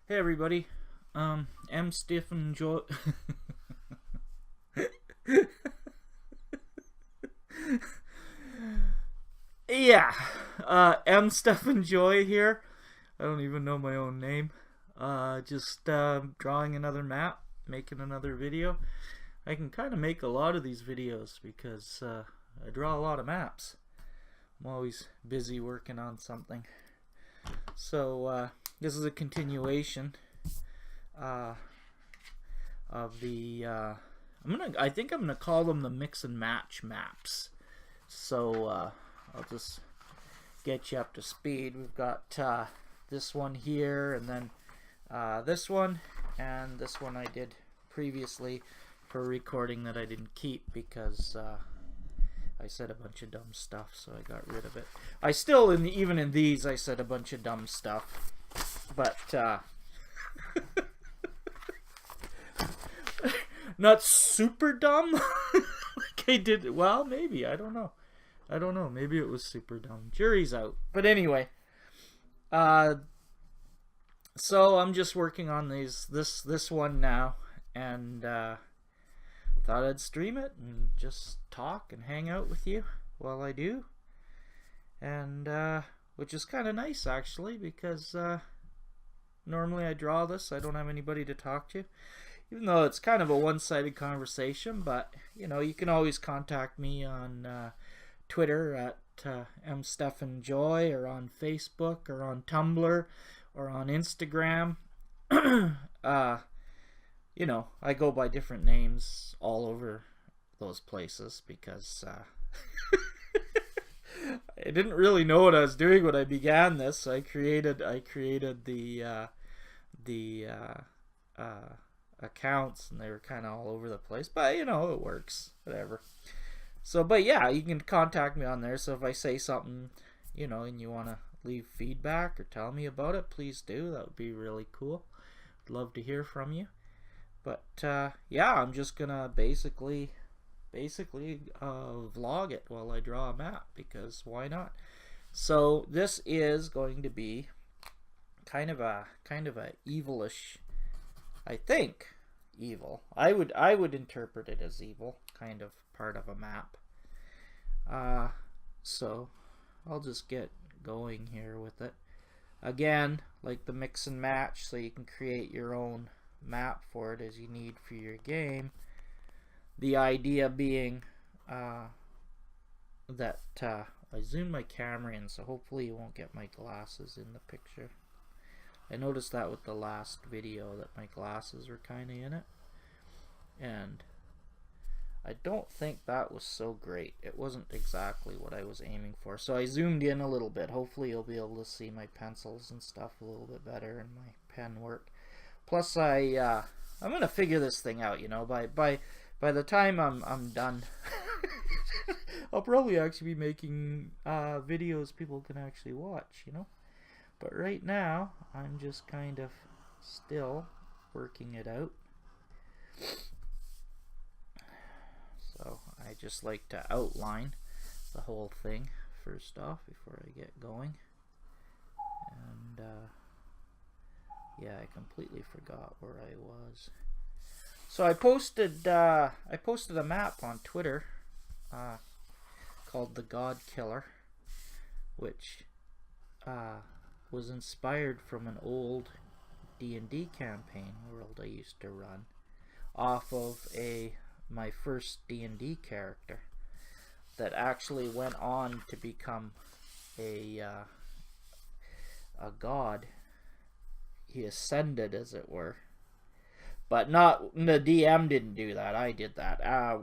Hey everybody, M Stiff and Joy. Yeah, M Stuff and Joy here. I don't even know my own name. Just drawing another map, making another video. I can kind of make a lot of these videos because I draw a lot of maps. I'm always busy working on something. So this is a continuation uh, of the. I think I'm gonna call them the mix and match maps. So I'll just get you up to speed. We've got this one here, and then this one, and this one I did previously for a recording that I didn't keep because I said a bunch of dumb stuff, so I got rid of it. I still, even in these, I said a bunch of dumb stuff, but not super dumb. Like I did. Well, maybe, I don't know. Maybe it was super dumb. Jury's out. But anyway, so I'm just working on this one now, and thought I'd stream it and just talk and hang out with you while I do, and which is kind of nice actually, because normally I draw this, I don't have anybody to talk to, even though it's kind of a one-sided conversation. But you know, you can always contact me on Twitter at mstephenjoy, or on Facebook, or on Tumblr, or on Instagram. You know, I go by different names all over those places because I didn't really know what I was doing when I began this. I created the accounts, and they were kind of all over the place. But you know, it works. Whatever. So, but yeah, you can contact me on there. So if I say something, you know, and you want to leave feedback or tell me about it, please do. That would be really cool. I'd love to hear from you. But yeah, I'm just gonna basically vlog it while I draw a map, because why not? So this is going to be kind of a evilish, I think, evil. I would interpret it as evil, kind of part of a map. So I'll just get going here with it. Again, like the mix and match, so you can create your own map for it as you need for your game. The idea being that I zoomed my camera in, so hopefully you won't get my glasses in the picture. I noticed that with the last video, that my glasses were kind of in it, and I don't think that was so great. It wasn't exactly what I was aiming for. So I zoomed in a little bit. Hopefully you'll be able to see my pencils and stuff a little bit better, and my pen work. Plus I'm gonna figure this thing out, you know. By the time I'm done, I'll probably actually be making videos people can actually watch, you know. But right now I'm just kind of still working it out. So I just like to outline the whole thing first off before I get going. And yeah, I completely forgot where I was. So I posted a map on Twitter called the God Killer, which was inspired from an old D&D campaign world I used to run off of my first D&D character that actually went on to become a god. He ascended, as it were, but not the DM didn't do that. I did that.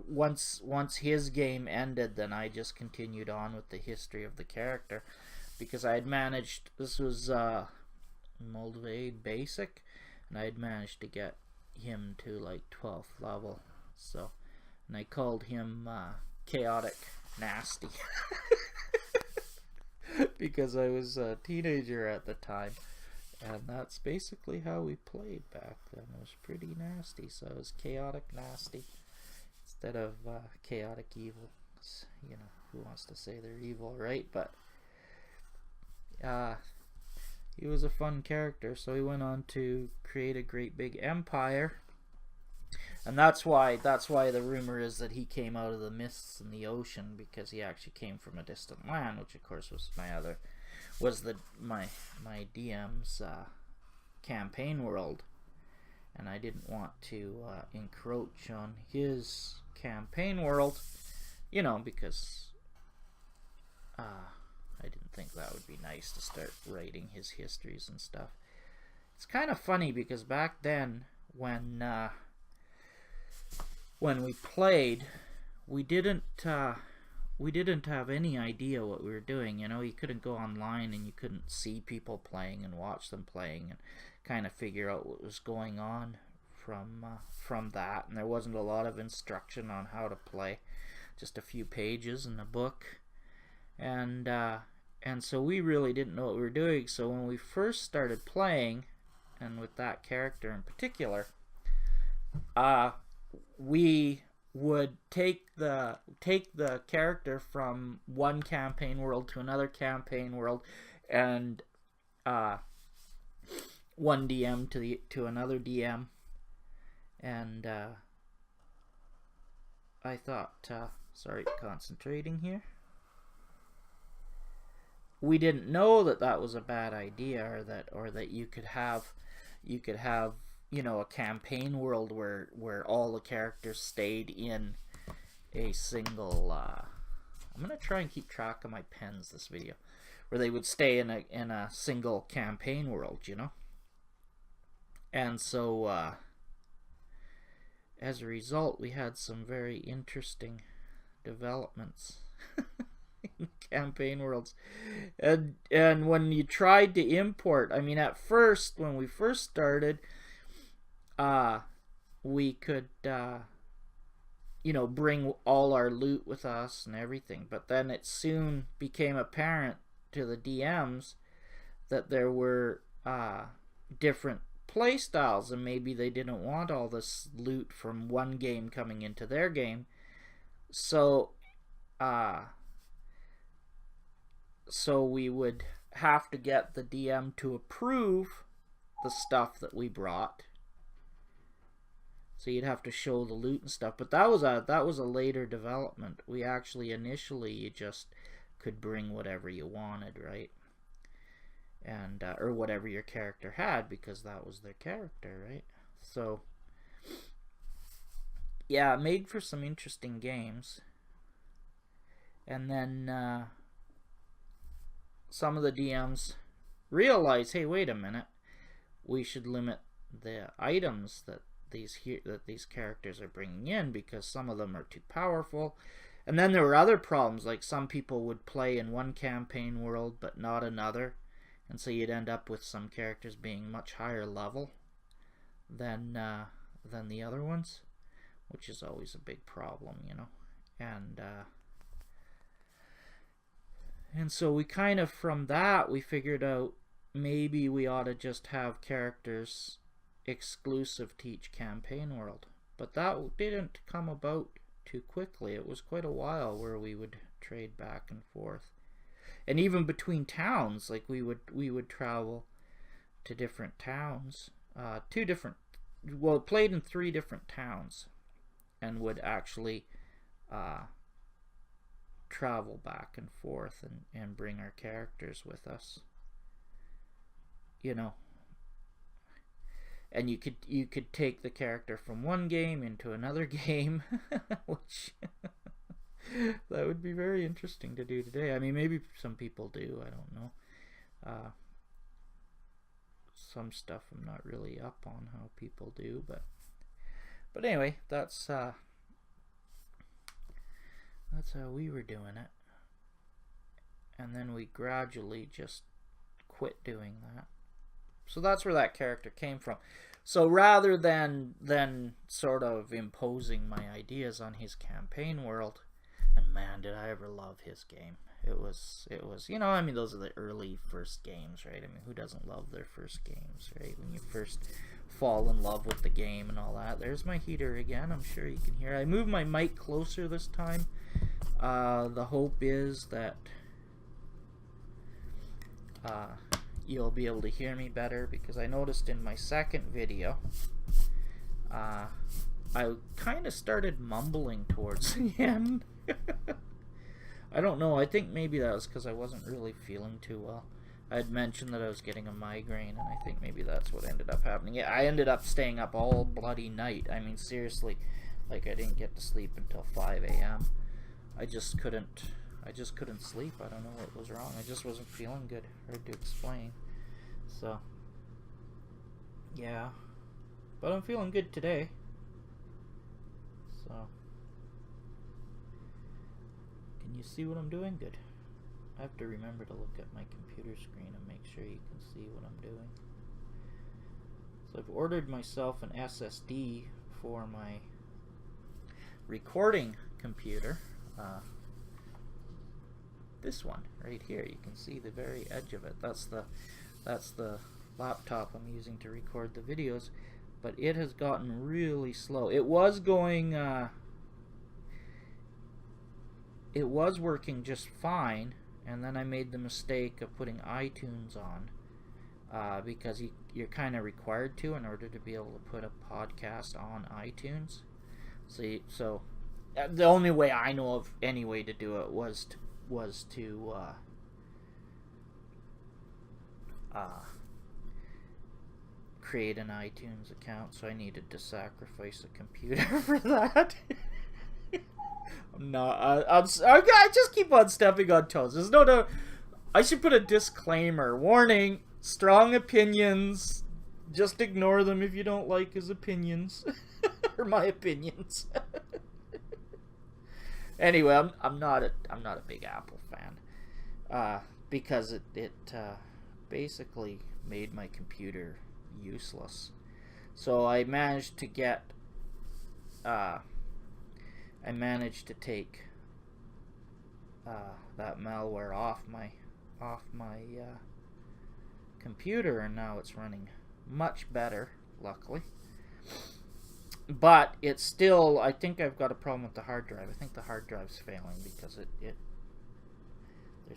Once his game ended, then I just continued on with the history of the character, because I had managed. This was Moldvade Basic, and I had managed to get him to like 12th level. So, and I called him Chaotic Nasty because I was a teenager at the time, and that's basically how we played back then. It was pretty nasty, so it was Chaotic Nasty instead of Chaotic Evil. You know, who wants to say they're evil, right? But he was a fun character. So he went on to create a great big empire. And that's why the rumor is that he came out of the mists in the ocean, because he actually came from a distant land, which of course was my DM's campaign world, and I didn't want to encroach on his campaign world, you know, because I didn't think that would be nice to start writing his histories and stuff. It's kind of funny because back then when we played, we didn't have any idea what we were doing. You know, you couldn't go online and you couldn't see people playing and watch them playing and kind of figure out what was going on from that. And there wasn't a lot of instruction on how to play, just a few pages in the book, and so we really didn't know what we were doing. So when we first started playing, and with that character in particular, we would take the character from one campaign world to another campaign world, and one DM to another DM, and I thought, sorry, concentrating here. We didn't know that that was a bad idea, or that you could have you know, a campaign world where all the characters stayed in a single I'm gonna try and keep track of my pens this video, where they would stay in a single campaign world, you know. And so as a result, we had some very interesting developments in campaign worlds. And when you tried to import, I mean, at first, when we first started, we could you know, bring all our loot with us and everything, but then it soon became apparent to the DMs that there were different play styles, and maybe they didn't want all this loot from one game coming into their game. So we would have to get the DM to approve the stuff that we brought. So you'd have to show the loot and stuff, but that was a later development. We actually initially, you just could bring whatever you wanted, right? And or whatever your character had, because that was their character, right? So yeah, it made for some interesting games. And then some of the DMs realized, hey, wait a minute, we should limit the items that these characters are bringing in, because some of them are too powerful. And then there were other problems, like some people would play in one campaign world but not another, and so you'd end up with some characters being much higher level than the other ones, which is always a big problem, you know. And so we kind of, from that, we figured out maybe we ought to just have characters exclusive to each campaign world. But that didn't come about too quickly. It was quite a while where we would trade back and forth. And even between towns, like we would travel to different towns, played in 3 different towns, and would actually travel back and forth and bring our characters with us, you know. And you could take the character from one game into another game, which that would be very interesting to do today. I mean, maybe some people do, I don't know. Some stuff I'm not really up on how people do, but anyway, that's how we were doing it. And then we gradually just quit doing that. So that's where that character came from. So rather than sort of imposing my ideas on his campaign world, and man, did I ever love his game. It was, you know, I mean, those are the early first games, right? I mean, who doesn't love their first games, right? When you first fall in love with the game and all that. There's my heater again. I'm sure you can hear. I moved my mic closer this time. The hope is that you'll be able to hear me better, because I noticed in my second video I kind of started mumbling towards the end. I don't know, I think maybe that was because I wasn't really feeling too well. I had mentioned that I was getting a migraine, and I think maybe that's what ended up happening. Yeah, I ended up staying up all bloody night. I mean, seriously, like, I didn't get to sleep until 5 a.m. I just couldn't sleep. I don't know what was wrong. I just wasn't feeling good. Hard to explain. So, yeah. But I'm feeling good today. So, can you see what I'm doing? Good. I have to remember to look at my computer screen and make sure you can see what I'm doing. So I've ordered myself an SSD for my recording computer. This one right here, you can see the very edge of it. That's the laptop I'm using to record the videos, but it has gotten really slow. It was going it was working just fine, and then I made the mistake of putting iTunes on, because you're kind of required to in order to be able to put a podcast on iTunes. So the only way I know of any way to do it was to create an iTunes account, so I needed to sacrifice a computer for that. I just keep on stepping on toes. There's no doubt. I should put a disclaimer. Warning, strong opinions. Just ignore them if you don't like his opinions. Or my opinions. Anyway, I'm not a big Apple fan. Because it basically made my computer useless. So I managed to get I managed to take that malware off my computer, and now it's running much better, luckily. But it's still, I think I've got a problem with the hard drive. I think the hard drive's failing because there's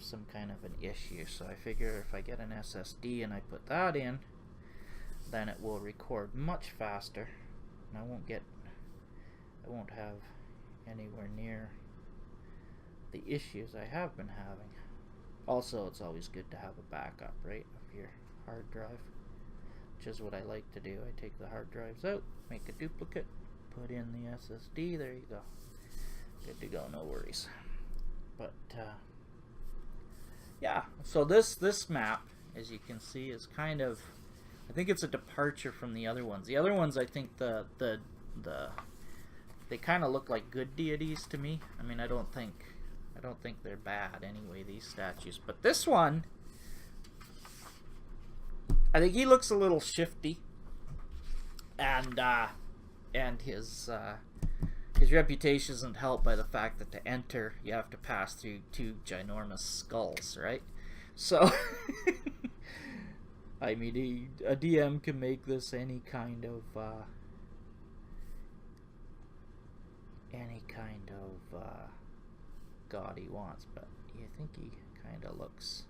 some kind of an issue. So I figure if I get an SSD and I put that in, then it will record much faster, and I won't have anywhere near the issues I have been having. Also, it's always good to have a backup, right, of your hard drive, which is what I like to do. I take the hard drives out, make a duplicate, put in the SSD, there you go. Good to go, no worries. But yeah, so this map, as you can see, is kind of, I think it's a departure from the other ones. The other ones, I think they kind of look like good deities to me. I mean, I don't think they're bad anyway, these statues. But this one, I think he looks a little shifty, and his reputation isn't helped by the fact that to enter you have to pass through two ginormous skulls, right? So, I mean, a DM can make this any kind of god he wants, but you think he kind of looks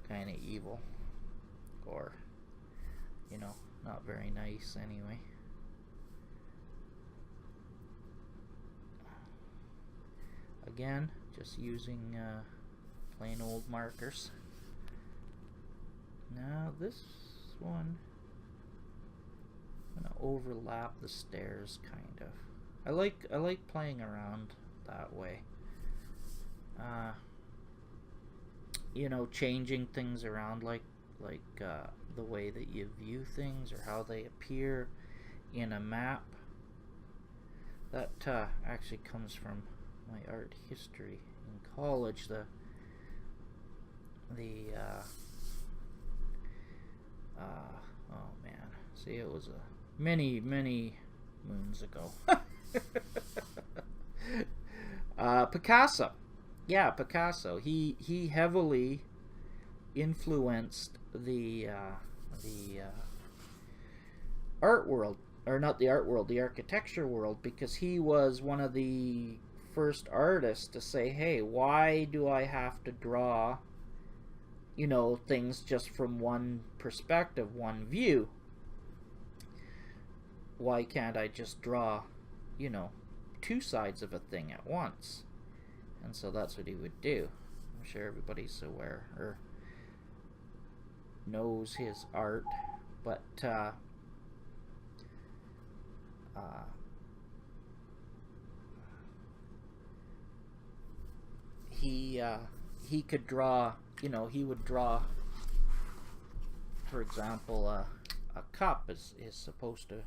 kind of evil, or, you know, not very nice anyway. Again, just using plain old markers. Now this one, I'm gonna overlap the stairs, kind of. I like playing around that way. You know, changing things around, like the way that you view things or how they appear in a map. That actually comes from my art history in college. Oh man, see, it was many moons ago. Picasso. Yeah, Picasso. He heavily influenced the art world, or not the art world, the architecture world, because he was one of the first artists to say, hey, why do I have to draw you know, things just from one perspective, one view. Why can't I just draw, you know, two sides of a thing at once? And so that's what he would do. I'm sure everybody's aware or knows his art, but he could draw, you know, he would draw, for example, a cup is supposed to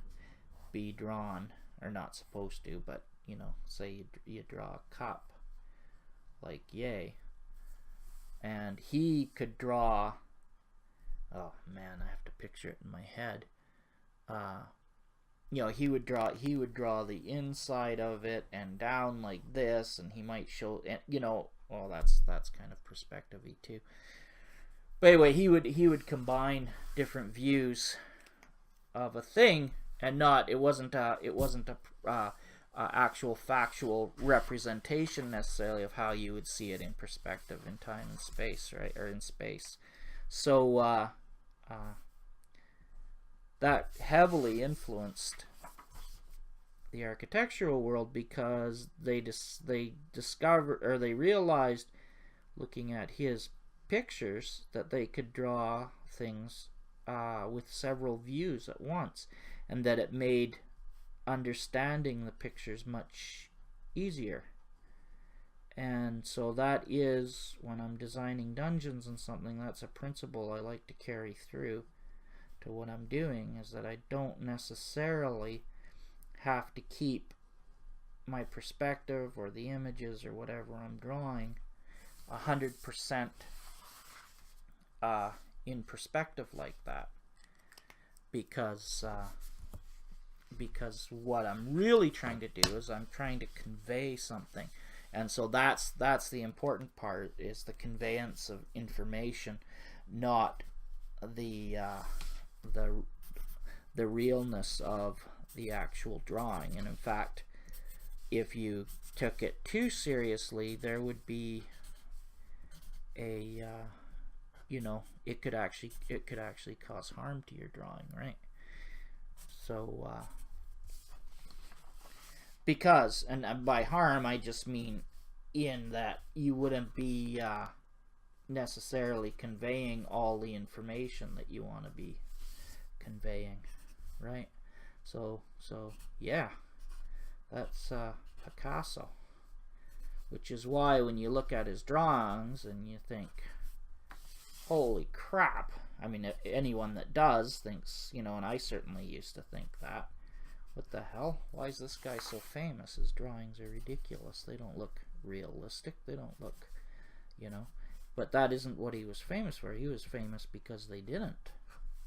be drawn, or not supposed to, but, you know, say you draw a cup like yay, and he could draw, oh man, I have to picture it in my head, you know, he would draw the inside of it and down like this, and he might show, you know, well, that's kind of perspective-y too. But anyway, he would combine different views of a thing, and it wasn't a actual factual representation necessarily of how you would see it in perspective in time and space, right, or in space. So that heavily influenced the architectural world, because they discovered, or they realized, looking at his pictures, that they could draw things with several views at once, and that it made understanding the pictures much easier. And so that is, when I'm designing dungeons and something, that's a principle I like to carry through to what I'm doing, is that I don't necessarily have to keep my perspective or the images or whatever I'm drawing 100% in perspective like that, because what I'm really trying to do is I'm trying to convey something. And so that's the important part, is the conveyance of information, not the realness of the actual drawing. And in fact, if you took it too seriously, there would be a you know, it could actually cause harm to your drawing, right? So because, and by harm I just mean in that you wouldn't be necessarily conveying all the information that you want to be conveying, right? So yeah, that's Picasso, which is why when you look at his drawings and you think, holy crap, I mean, anyone that does thinks, you know, and I certainly used to think that, what the hell, why is this guy so famous? His drawings are ridiculous, they don't look realistic, they don't look, you know. But that isn't what he was famous for. He was famous because they didn't.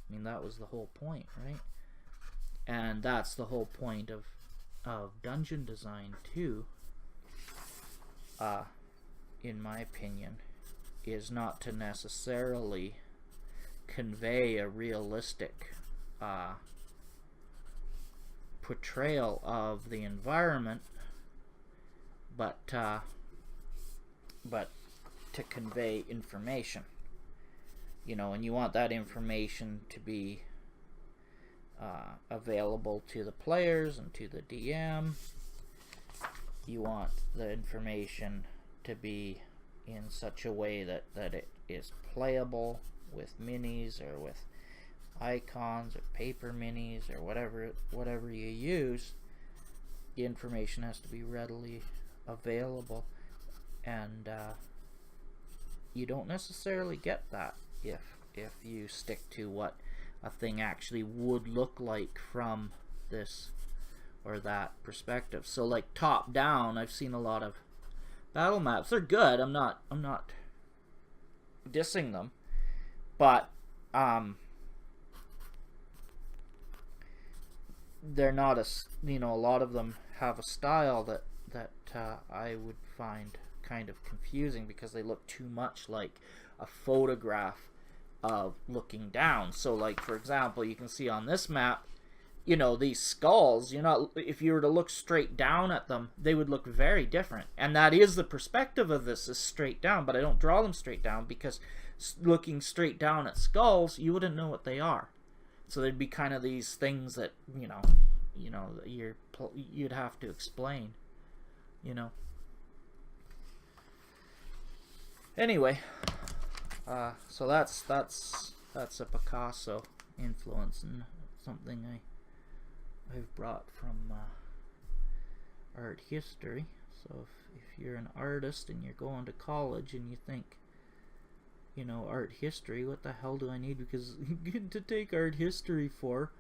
I mean, that was the whole point, right? And that's the whole point of dungeon design too, in my opinion, is not to necessarily convey a realistic portrayal of the environment, but to convey information, you know, and you want that information to be available to the players and to the DM. You want the information to be in such a way that it is playable with minis or with icons or paper minis or whatever you use. The information has to be readily available, and you don't necessarily get that if you stick to what a thing actually would look like from this or that perspective. So like top down, I've seen a lot of battle maps. They're good. I'm not dissing them, but they're not a, you know, a lot of them have a style that I would find kind of confusing, because they look too much like a photograph of looking down. So like, for example, you can see on this map, you know, these skulls, you're not, if you were to look straight down at them, they would look very different. And that is the perspective of this, is straight down, but I don't draw them straight down because looking straight down at skulls, you wouldn't know what they are. So there'd be kind of these things that you'd have to explain. Anyway, so that's a Picasso influence, and something I've brought from art history. So if you're an artist and you're going to college and you think, art history, what the hell do I need because to take art history for?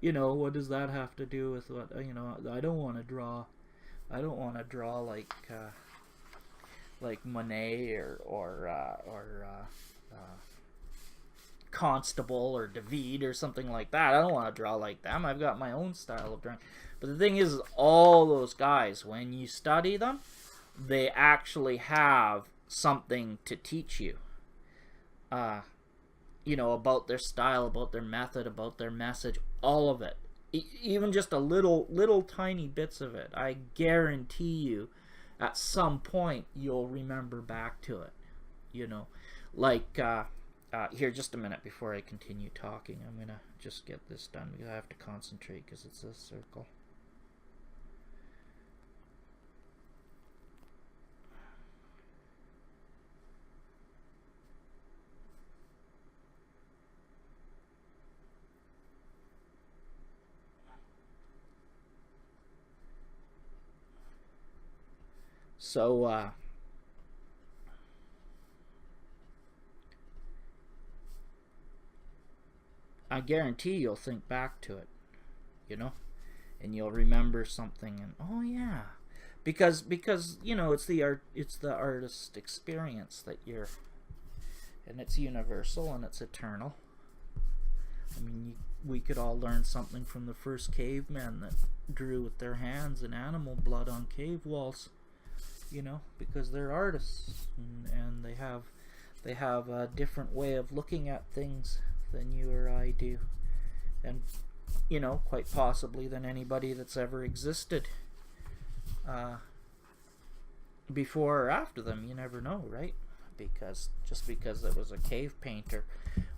What does that have to do with what? I don't want to draw. I don't want to draw like Monet or Constable or David or something like that. I don't want to draw like them. I've got my own style of drawing. But the thing is, all those guys, when you study them, they actually have something to teach you. About their style, about their method, about their message, all of it. Even just a little tiny bits of it. I guarantee you, at some point, you'll remember back to it. Here, just a minute before I continue talking. I'm going to just get this done because I have to concentrate because it's a circle. So, I guarantee you'll think back to it, and you'll remember something, and oh yeah, because it's the artist experience that and it's universal and it's eternal. I mean, we could all learn something from the first cavemen that drew with their hands and animal blood on cave walls. Because they're artists and they have a different way of looking at things than you or I do, and quite possibly than anybody that's ever existed before or after them. You never know, right? Because just because there was a cave painter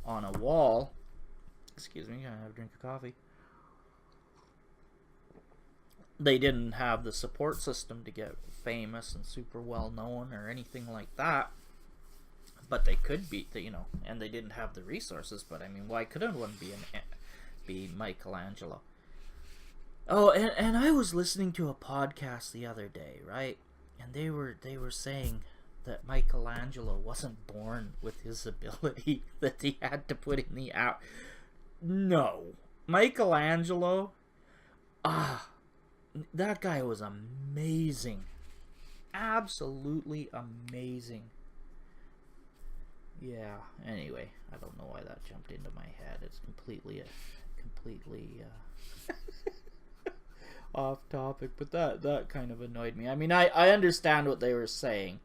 on a wall, excuse me, I have a drink of coffee, they didn't have the support system to get famous and super well known or anything like that. But they could be, and they didn't have the resources. But I mean, why couldn't one be Michelangelo? Oh, and I was listening to a podcast the other day, right? And they were saying that Michelangelo wasn't born with his ability, that he had to put in the out. No, Michelangelo, that guy was amazing. Absolutely amazing. Yeah, anyway, I don't know why that jumped into my head. It's completely off topic, but that kind of annoyed me. I mean, I understand what they were saying.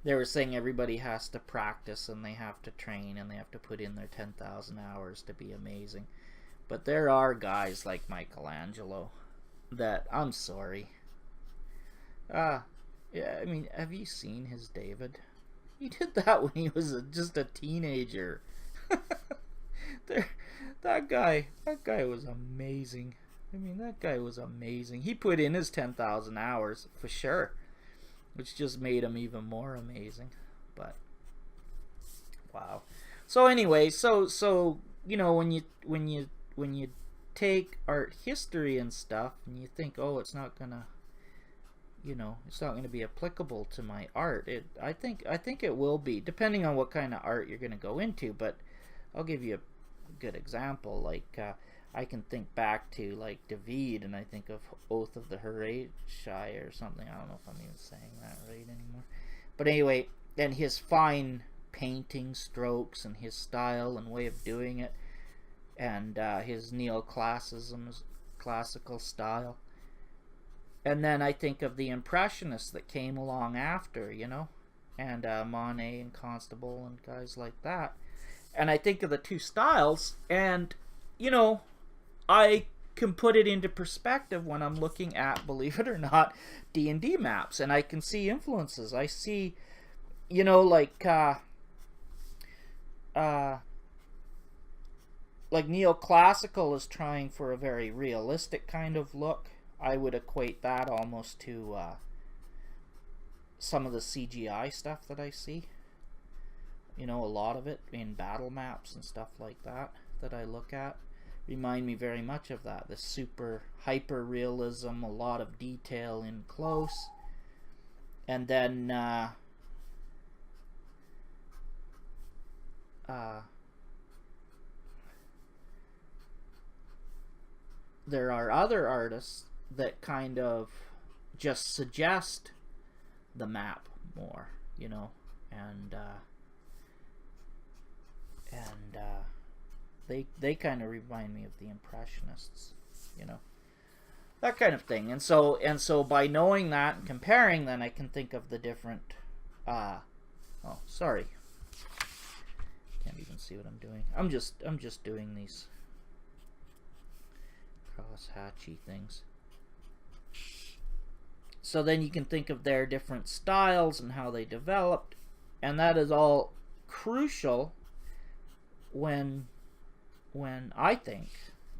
They were saying everybody has to practice and they have to train and they have to put in their 10,000 hours to be amazing. But there are guys like Michelangelo that, I'm sorry. Yeah, I mean, have you seen his David? He did that when he was just a teenager. That guy was amazing. I mean, that guy was amazing. He put in his 10,000 hours for sure, which just made him even more amazing. But wow. So anyway, so when you take art history and stuff, and you think, oh, it's not gonna be applicable to my art. I think it will be, depending on what kind of art you're gonna go into. But I'll give you a good example. Like I can think back to like David, and I think of Oath of the Horatii or something. I don't know if I'm even saying that right anymore. But anyway, and his fine painting strokes and his style and way of doing it, and his classical style. And then I think of the Impressionists that came along after, and Monet and Constable and guys like that. And I think of the two styles, and, I can put it into perspective when I'm looking at, believe it or not, D&D maps, and I can see influences. I see, like neoclassical is trying for a very realistic kind of look. I would equate that almost to some of the CGI stuff that I see. You know, a lot of it in battle maps and stuff like that that I look at remind me very much of that. The super hyper realism, a lot of detail in close, and then there are other artists that kind of just suggest the map more, you know, and they kind of remind me of the Impressionists, you know, that kind of thing. And so by knowing that and comparing, then I can think of the different oh, sorry, can't even see what I'm doing. I'm just doing these cross-hatchy things. So then you can think of their different styles and how they developed, and that is all crucial when I think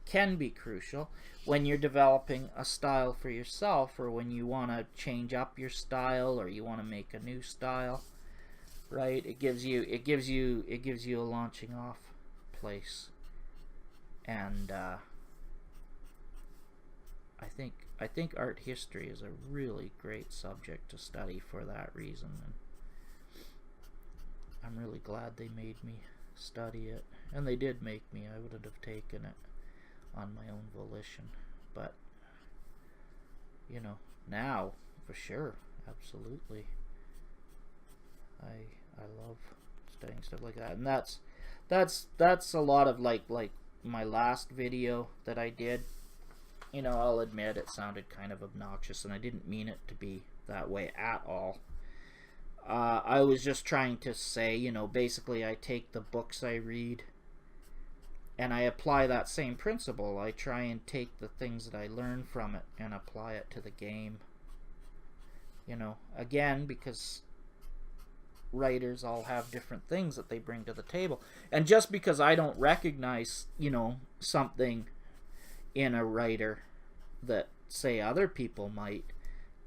can be crucial when you're developing a style for yourself, or when you want to change up your style, or you want to make a new style, right? It gives you a launching off place. And I think art history is a really great subject to study for that reason, and I'm really glad they made me study it. And they did make me. I wouldn't have taken it on my own volition, but you know, now for sure, absolutely, I love studying stuff like that. And that's a lot of like my last video that I did. You know, I'll admit it sounded kind of obnoxious, and I didn't mean it to be that way at all. I was just trying to say, you know, basically I take the books I read and I apply that same principle. I try and take the things that I learn from it and apply it to the game. You know, again, because writers all have different things that they bring to the table. And just because I don't recognize, you know, something in a writer that, say, other people might,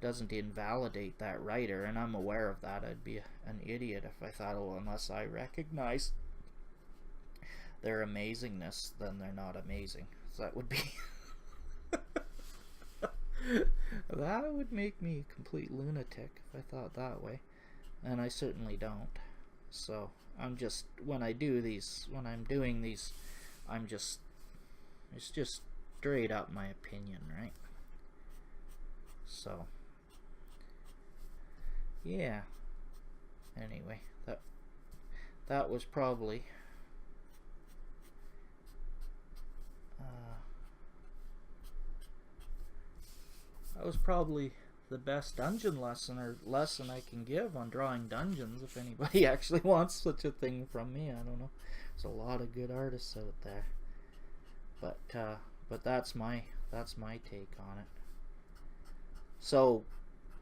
doesn't invalidate that writer. And I'm aware of that. I'd be an idiot if I thought, oh, unless I recognize their amazingness, then they're not amazing. So that would be that would make me a complete lunatic if I thought that way, and I certainly don't. So I'm just, when I'm doing these, it's just straight up my opinion, right? So yeah, anyway, that was probably the best dungeon lesson I can give on drawing dungeons. If anybody actually wants such a thing from me, I don't know. There's a lot of good artists out there, but that's my take on it. So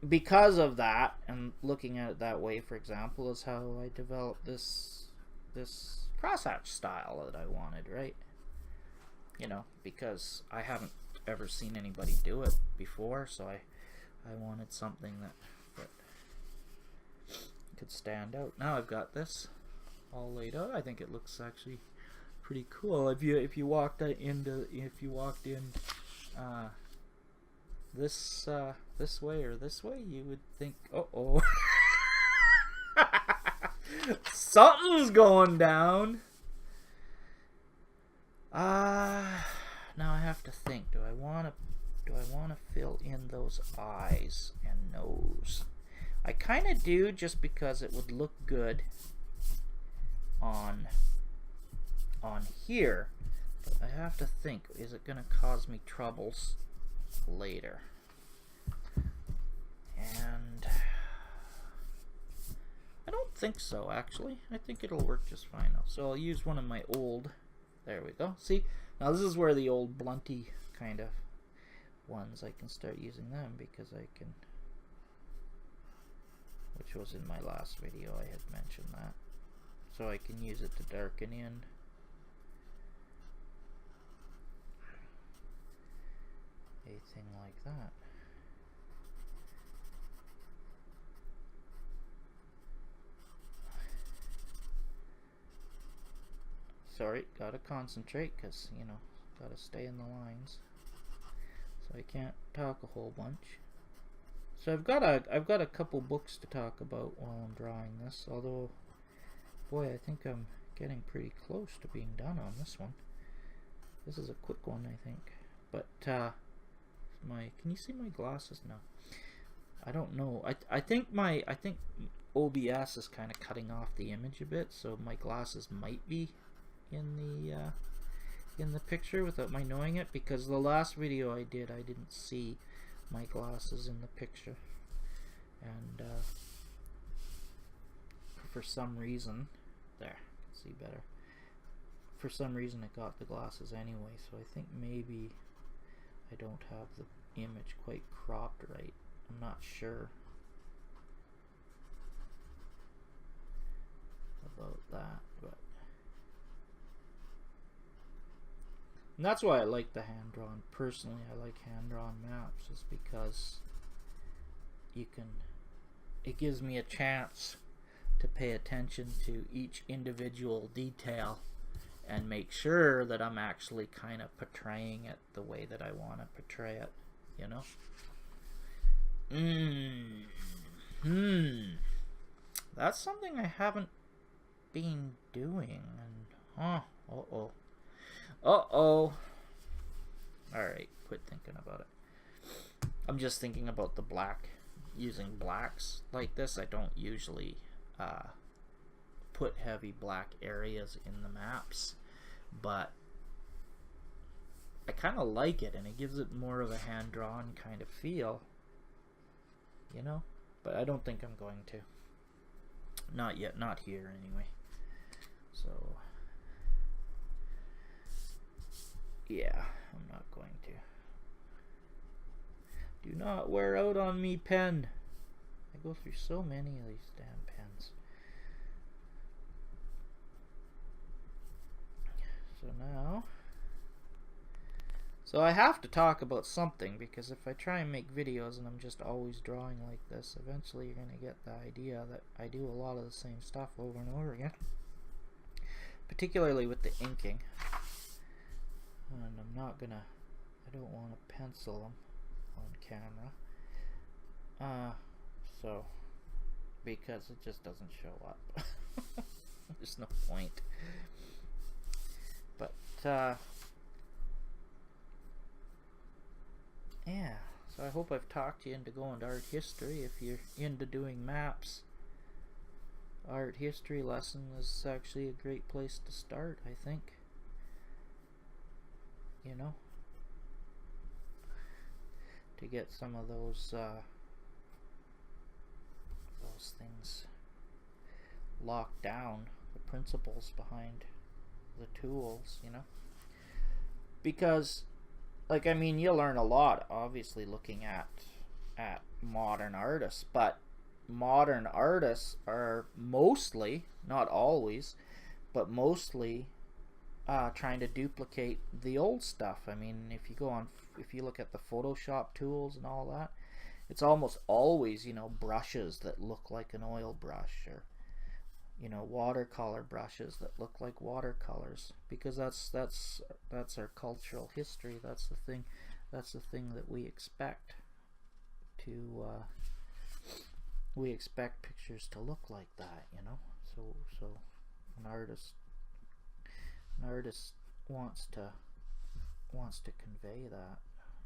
because of that, and looking at it that way, for example, is how I developed this crosshatch style that I wanted, right? You know, because I haven't ever seen anybody do it before, so I wanted something that could stand out. Now I've got this all laid out. I think it looks actually pretty cool. If you walked in this way or this way, you would think, oh, something's going down. Now I have to think. Do I want to fill in those eyes and nose? I kind of do, just because it would look good on here. But I have to think, is it going to cause me troubles later? And I don't think so, actually. I think it'll work just fine. So I'll use one of my old, there we go. See, now this is where the old blunty kind of ones, I can start using them, because I can, which was in my last video, I had mentioned that. so I can use it to darken in. Anything like that. Sorry, gotta concentrate, because, you know, gotta stay in the lines. So I can't talk a whole bunch. So I've got a couple books to talk about while I'm drawing this, although, boy, I think I'm getting pretty close to being done on this one. This is a quick one, I think. But, can you see my glasses? No. I don't know. I think OBS is kind of cutting off the image a bit, so my glasses might be in the picture without my knowing it, because the last video I didn't see my glasses in the picture, and for some reason, there, I can see better. For some reason it got the glasses anyway, so I think maybe I don't have the image quite cropped right. I'm not sure about that, but and that's why I like the hand-drawn. Personally, I like hand-drawn maps, just because it gives me a chance to pay attention to each individual detail and make sure that I'm actually kind of portraying it the way that I want to portray it, you know? That's something I haven't been doing, and alright, quit thinking about it. I'm just thinking about the black, using blacks like this. I don't usually put heavy black areas in the maps, but I kind of like it, and it gives it more of a hand-drawn kind of feel, you know? But I don't think I'm going to. Not yet, not here anyway. So yeah, I'm not going to. Do not wear out on me, pen. I go through so many of these damn pens. So now, so I have to talk about something, because if I try and make videos and I'm just always drawing like this, eventually you're going to get the idea that I do a lot of the same stuff over and over again. Particularly with the inking. And I'm not gonna, I don't want to pencil them on camera. So, because it just doesn't show up. There's no point. But, yeah, so I hope I've talked you into going to art history. If you're into doing maps, art history lesson is actually a great place to start, I think. You know, to get some of those things locked down, the principles behind the tools, you know, because, like, I mean, you learn a lot obviously looking at modern artists, but modern artists are mostly, not always, but mostly trying to duplicate the old stuff. I mean, if you look at the Photoshop tools and all that, it's almost always, you know, brushes that look like an oil brush, or, you know, watercolor brushes that look like watercolors, because that's our cultural history. That's the thing that we expect to we expect pictures to look like that, you know. So an artist wants to convey that,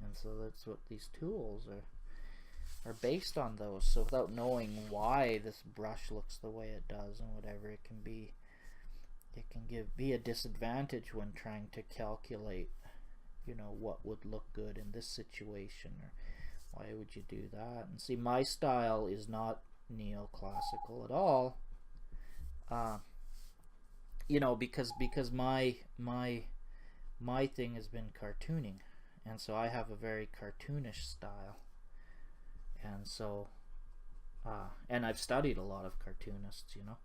and so that's what these tools are based on, those. So without knowing why this brush looks the way it does and whatever, it can be a disadvantage when trying to calculate, you know, what would look good in this situation, or why would you do that. And see, my style is not neoclassical at all, you know, because my thing has been cartooning, and so I have a very cartoonish style, and so and I've studied a lot of cartoonists, you know,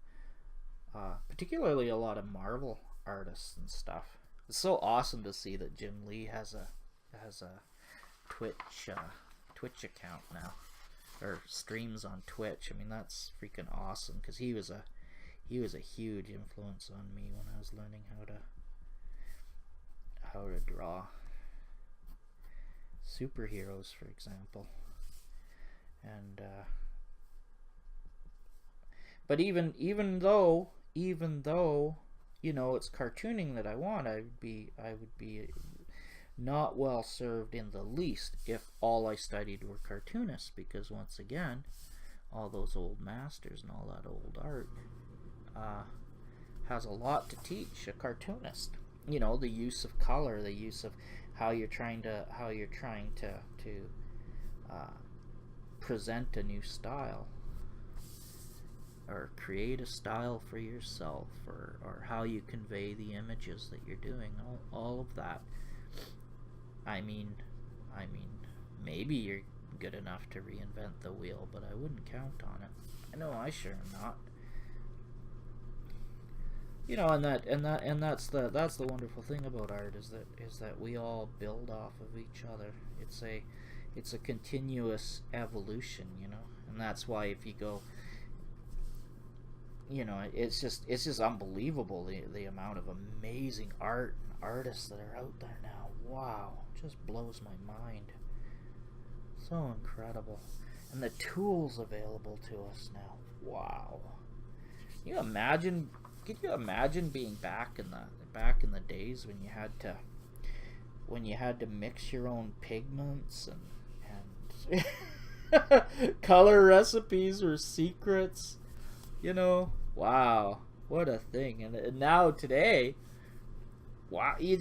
particularly a lot of Marvel artists and stuff. It's so awesome to see that Jim Lee has a Twitch account now, or streams on Twitch. I mean, that's freaking awesome, because he was a huge influence on me when I was learning how to draw superheroes, for example. And but even though you know it's cartooning that I want, I would be not well served in the least if all I studied were cartoonists, because once again, all those old masters and all that old art has a lot to teach a cartoonist. You know, the use of color, the use of how you're trying to present a new style, or create a style for yourself, or how you convey the images that you're doing, all of that. I mean, maybe you're good enough to reinvent the wheel, but I wouldn't count on it. I know I sure am not. You know, and that's the wonderful thing about art, is that we all build off of each other. It's a continuous evolution, you know, and that's why if you go, you know, it's just unbelievable the amount of amazing art and artists that are out there now. Wow, just blows my mind. So incredible. And the tools available to us now. Wow. Could you imagine being back in the days when you had to mix your own pigments and color recipes or secrets, you know? Wow, what a thing. And now today, wow, you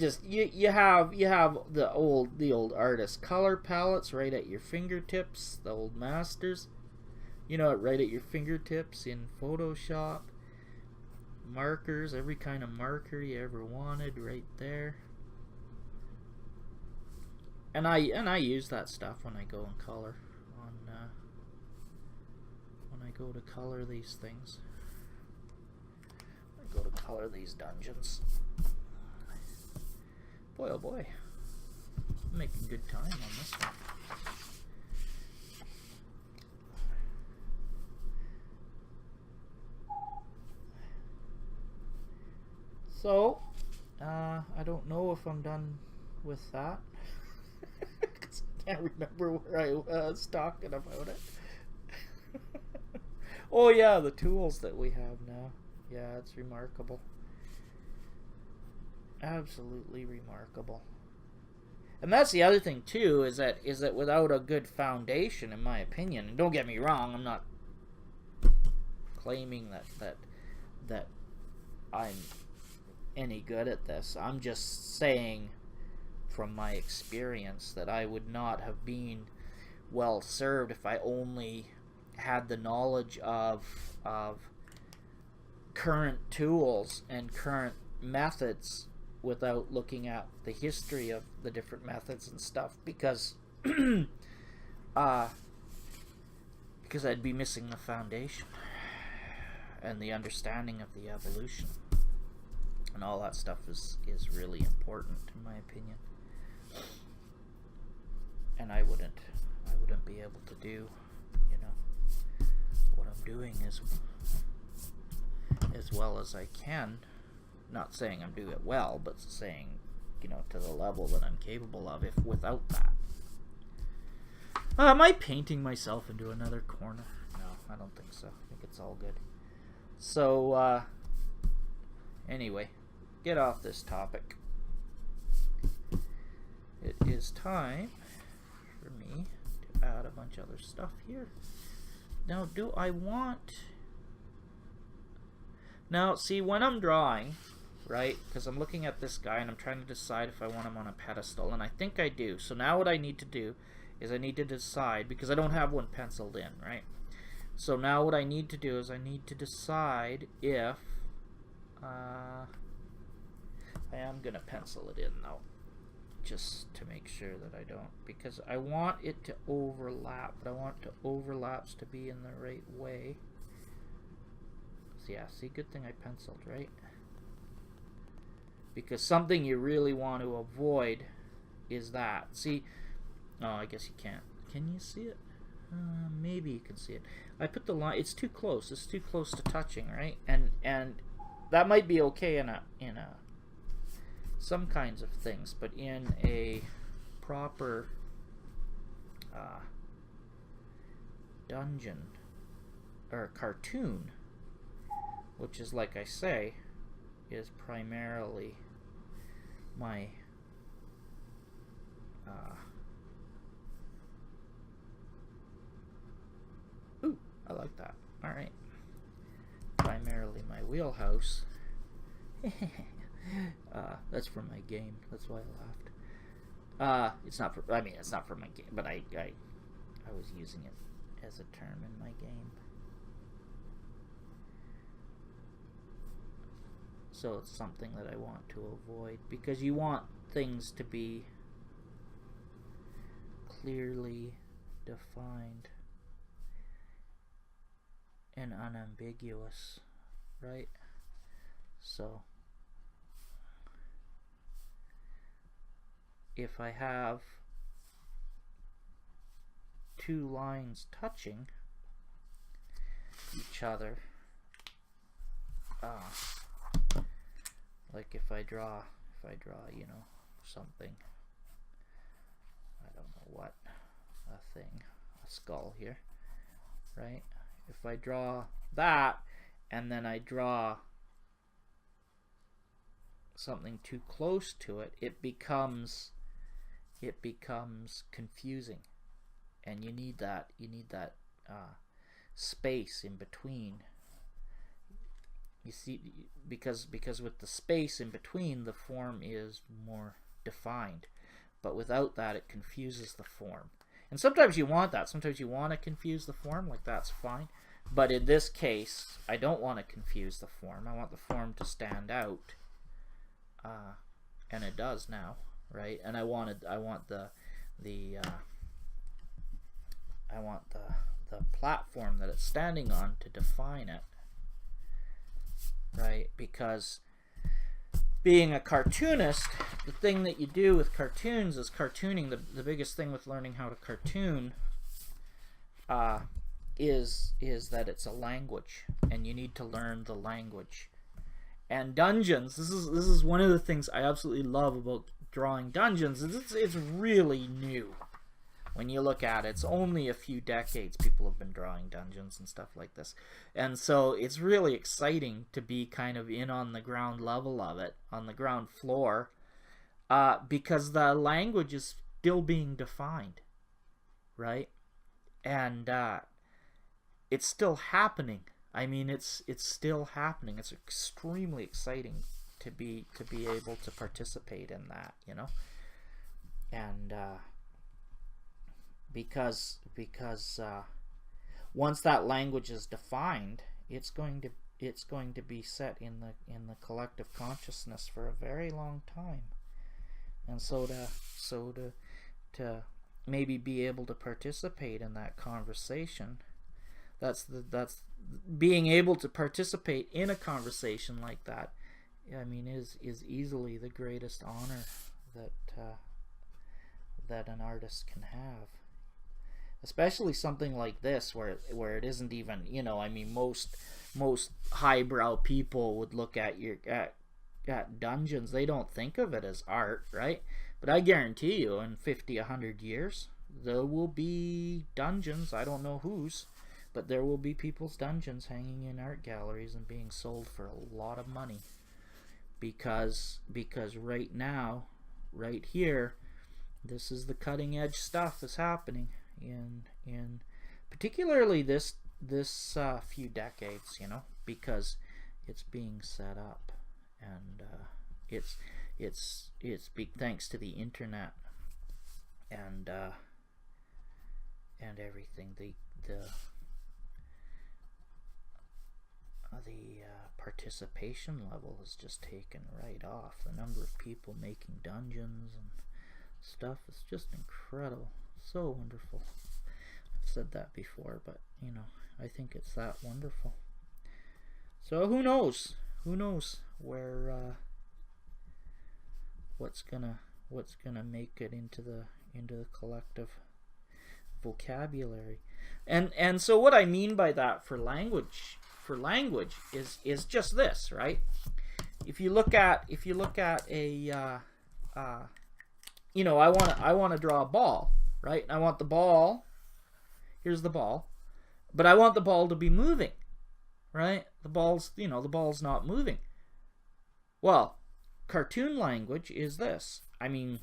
have the old artist color palettes right at your fingertips, the old masters, you know, right at your fingertips in Photoshop. Markers, every kind of marker you ever wanted right there. And I use that stuff when I go and color when I go to color these things. I go to color these dungeons. Boy, oh boy, I'm making good time on this one. So, I don't know if I'm done with that. Because I can't remember where I was talking about it. Oh yeah, the tools that we have now. Yeah, it's remarkable. Absolutely remarkable. And that's the other thing too, is that without a good foundation, in my opinion, and don't get me wrong, I'm not claiming that I'm any good at this. I'm just saying from my experience that I would not have been well served if I only had the knowledge of current tools and current methods without looking at the history of the different methods and stuff, because I'd be missing the foundation and the understanding of the evolution. And all that stuff is really important, in my opinion. And I wouldn't be able to do, you know, what I'm doing as well as I can. Not saying I'm doing it well, but saying, you know, to the level that I'm capable of, if without that. Am I painting myself into another corner? No, I don't think so. I think it's all good. So, anyway, get off this topic. It is time for me to add a bunch of other stuff here. Now, do I want... Now, see, when I'm drawing, right, because I'm looking at this guy and I'm trying to decide if I want him on a pedestal, and I think I do. So now what I need to do is I need to decide, because I don't have one penciled in, right? So now what I need to do is I need to decide if... I am going to pencil it in, though, just to make sure that I don't, because I want it to overlap, but I want the overlaps to be in the right way. Yeah, see, good thing I penciled, right? Because something you really want to avoid is that. See, oh, I guess you can't. Can you see it? Maybe you can see it. I put the line. It's too close. It's too close to touching, right? And that might be okay in some kinds of things, but in a proper dungeon or cartoon, which is, like I say, is primarily my ooh, I like that. All right, primarily my wheelhouse. That's from my game. That's why I laughed. It's not for. I mean, it's not for my game, but I was using it as a term in my game. So it's something that I want to avoid, because you want things to be clearly defined and unambiguous, right? So if I have two lines touching each other, like if I draw, you know, something, I don't know what, a thing, a skull here, right? If I draw that and then I draw something too close to it, it becomes confusing, and you need that space in between. You see, because with the space in between, the form is more defined, but without that, it confuses the form. And sometimes you want that. Sometimes you want to confuse the form, like that's fine. But in this case, I don't want to confuse the form. I want the form to stand out, and it does now, right? And I want the platform that it's standing on to define it, right? Because being a cartoonist, the thing that you do with cartoons is cartooning. The biggest thing with learning how to cartoon is that it's a language, and you need to learn the language. And dungeons, this is one of the things I absolutely love about drawing dungeons. It's really new. When you look at it, it's only a few decades people have been drawing dungeons and stuff like this. And so it's really exciting to be kind of in on the ground level of it, on the ground floor, because the language is still being defined, right? And it's still happening. I mean, it's still happening. It's extremely exciting to be able to participate in that, you know. And because once that language is defined, it's going to be set in the collective consciousness for a very long time. And so to maybe be able to participate in that conversation, that's being able to participate in a conversation like that, I mean, is easily the greatest honor that an artist can have. Especially something like this, where it isn't even, you know, I mean, most highbrow people would look at dungeons. They don't think of it as art, right? But I guarantee you, in 50, 100 years, there will be dungeons. I don't know whose, but there will be people's dungeons hanging in art galleries and being sold for a lot of money. Because right now, right here, this is the cutting edge stuff that's happening in particularly this few decades, you know, because it's being set up, and it's big thanks to the internet and everything. The participation level has just taken right off. The number of people making dungeons and stuff is just incredible. So wonderful. I've said that before, but you know, I think it's that wonderful. So who knows? Who knows where what's gonna make it into the collective vocabulary. And so what I mean by that for language is just this, right? If you look at a you know, I want to draw a ball, right? I want the ball. Here's the ball, but I want the ball to be moving, right? The ball's not moving. Well, cartoon language is this. I mean,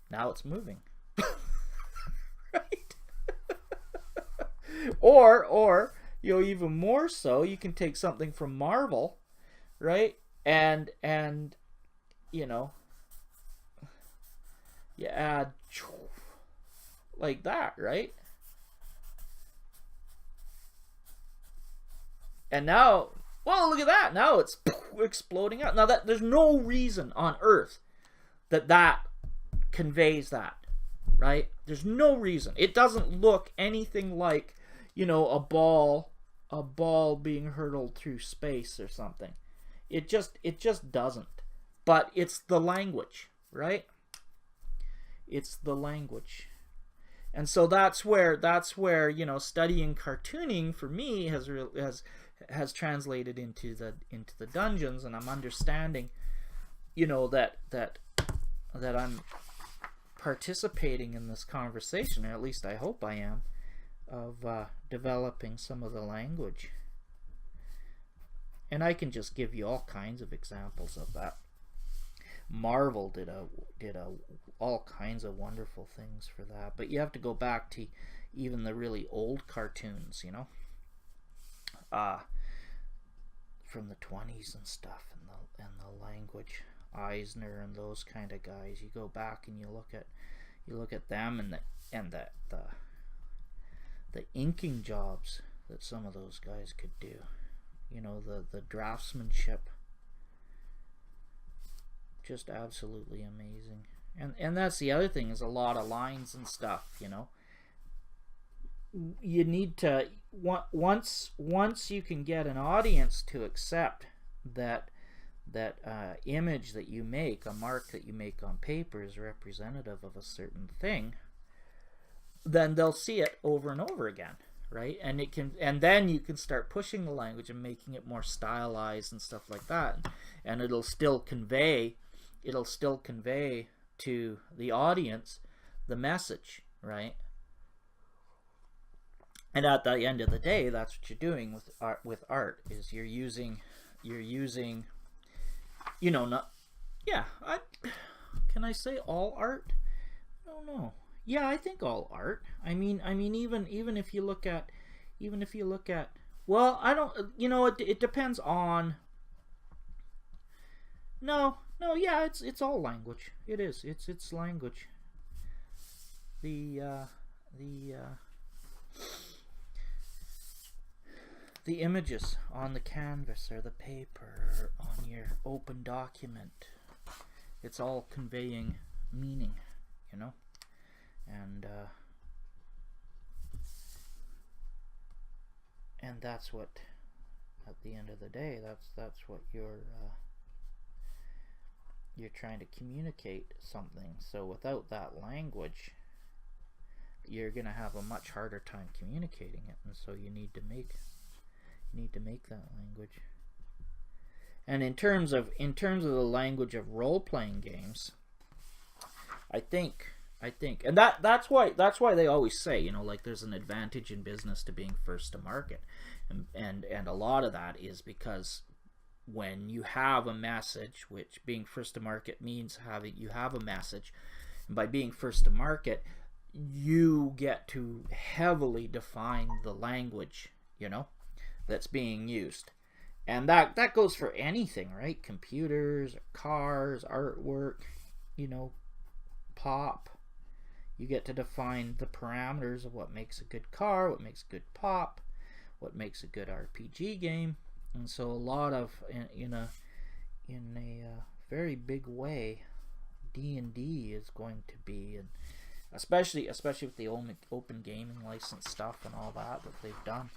now it's moving, right? or you know, even more so, you can take something from Marvel, right? And you know, you add like that, right? And now, well, look at that. Now it's exploding out. Now that there's no reason on earth that conveys that, right? There's no reason. It doesn't look anything like, you know, a ball being hurtled through space or something. It just doesn't. But it's the language, right? It's the language. And so that's where you know, studying cartooning for me has translated into the dungeons, and I'm understanding, you know, that I'm participating in this conversation, or at least I hope I am, of developing some of the language. And I can just give you all kinds of examples of that. Marvel did all kinds of wonderful things for that, but you have to go back to even the really old cartoons, you know, from the 20s and stuff, and the language, Eisner and those kind of guys. You go back and you look at them and the inking jobs that some of those guys could do, you know, the draftsmanship. Just absolutely amazing. And that's the other thing, is a lot of lines and stuff, you know. You need to, once you can get an audience to accept that image that you make, a mark that you make on paper, is representative of a certain thing, then they'll see it over and over again, right? And then you can start pushing the language and making it more stylized and stuff like that, and it'll still convey to the audience the message, right? And at the end of the day, that's what you're doing with art is you're using you know, not, yeah, can I say all art? I don't know. Yeah, I think all art. I mean even if you look at well, I don't, you know, it depends on, no, yeah, it's all language. It is. It's language. The images on the canvas or the paper or on your open document, it's all conveying meaning, you know, and that's what, at the end of the day, that's what you're trying to communicate something. So without that language, you're gonna have a much harder time communicating it, and so you need to make that language. And in terms of the language of role-playing games, I think, and that's why they always say, you know, like, there's an advantage in business to being first to market, and a lot of that is because when you have a message, which being first to market means you have a message, and by being first to market, you get to heavily define the language, you know, that's being used. And that goes for anything, right? Computers, cars, artwork, you know, pop. You get to define the parameters of what makes a good car, what makes a good pop, what makes a good RPG game. And so a lot of, in a very big way, D&D is going to be, and especially with the open gaming license stuff and all that they've done,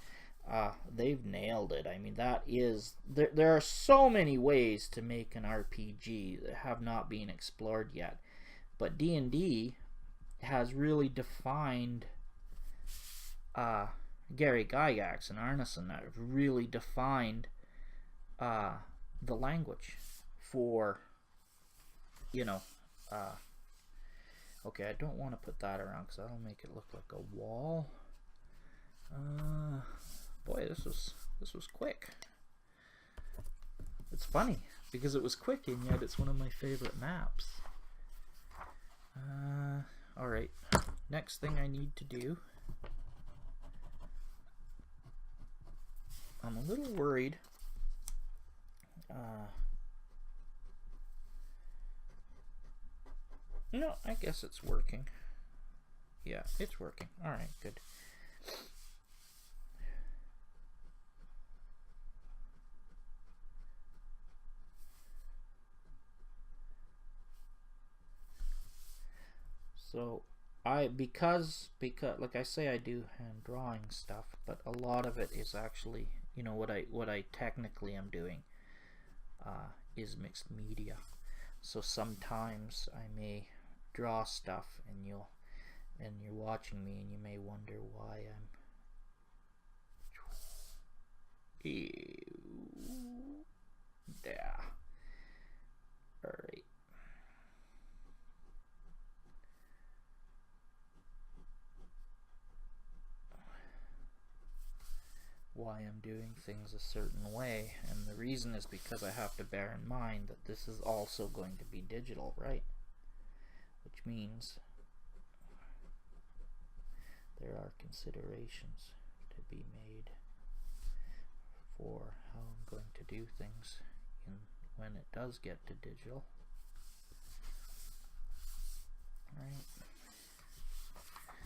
they've nailed it. I mean, that is, there are so many ways to make an RPG that have not been explored yet, but D&D has really defined, Gary Gygax and Arneson have really defined the language for, you know, okay, I don't want to put that around because that'll make it look like a wall. Boy, this was quick. It's funny because it was quick and yet it's one of my favorite maps. Alright, next thing I need to do, I'm a little worried. No, I guess it's working. Yeah, it's working. Alright, good. So because like I say, I do hand drawing stuff, but a lot of it is actually, you know, what I technically am doing is mixed media. So sometimes I may draw stuff and you're watching me and you may wonder why I'm yeah. Alright. Why I'm doing things a certain way, and the reason is because I have to bear in mind that this is also going to be digital, right? Which means there are considerations to be made for how I'm going to do things when it does get to digital. Alright.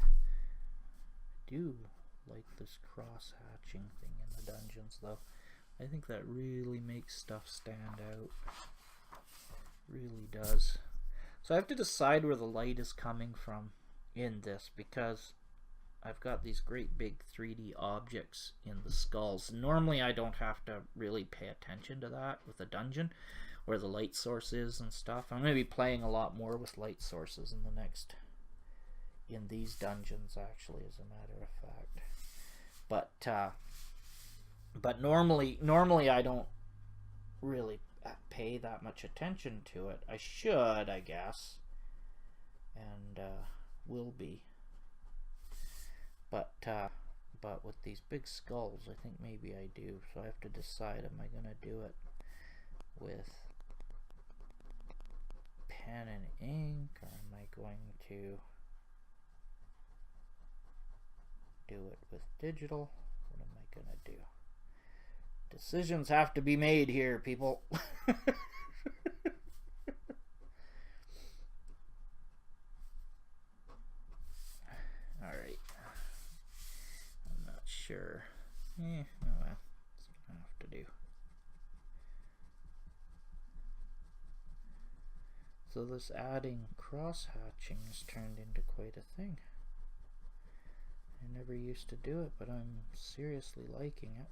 I do like this cross-hatching thing in the dungeons, though. I think that really makes stuff stand out. Really does. So I have to decide where the light is coming from in this, because I've got these great big 3D objects in the skulls. Normally I don't have to really pay attention to that with a dungeon, where the light source is and stuff. I'm going to be playing a lot more with light sources in these dungeons, actually, as a matter of fact. But normally I don't really pay that much attention to it. I should, I guess, and will be. But with these big skulls, I think maybe I do. So I have to decide: am I going to do it with pen and ink, or am I going to do it with digital? What am I gonna do? Decisions have to be made here, people. Alright. I'm not sure. Oh well, it's gonna have to do. So this adding cross-hatching has turned into quite a thing. I never used to do it, but I'm seriously liking it.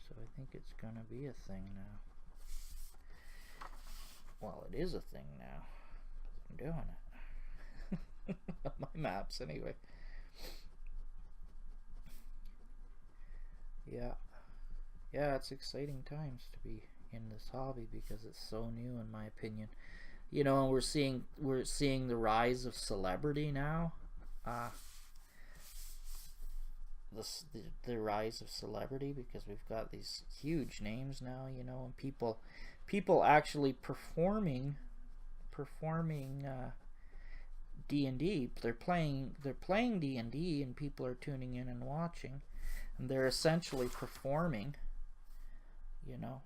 So I think it's gonna be a thing now. Well, it is a thing now. I'm doing it. My maps, anyway. Yeah. Yeah, it's exciting times to be in this hobby because it's so new, in my opinion. You know, and we're seeing the rise of celebrity now. The rise of celebrity, because we've got these huge names now, you know, and people actually performing D&D. They're playing D&D, and people are tuning in and watching, and they're essentially performing, you know,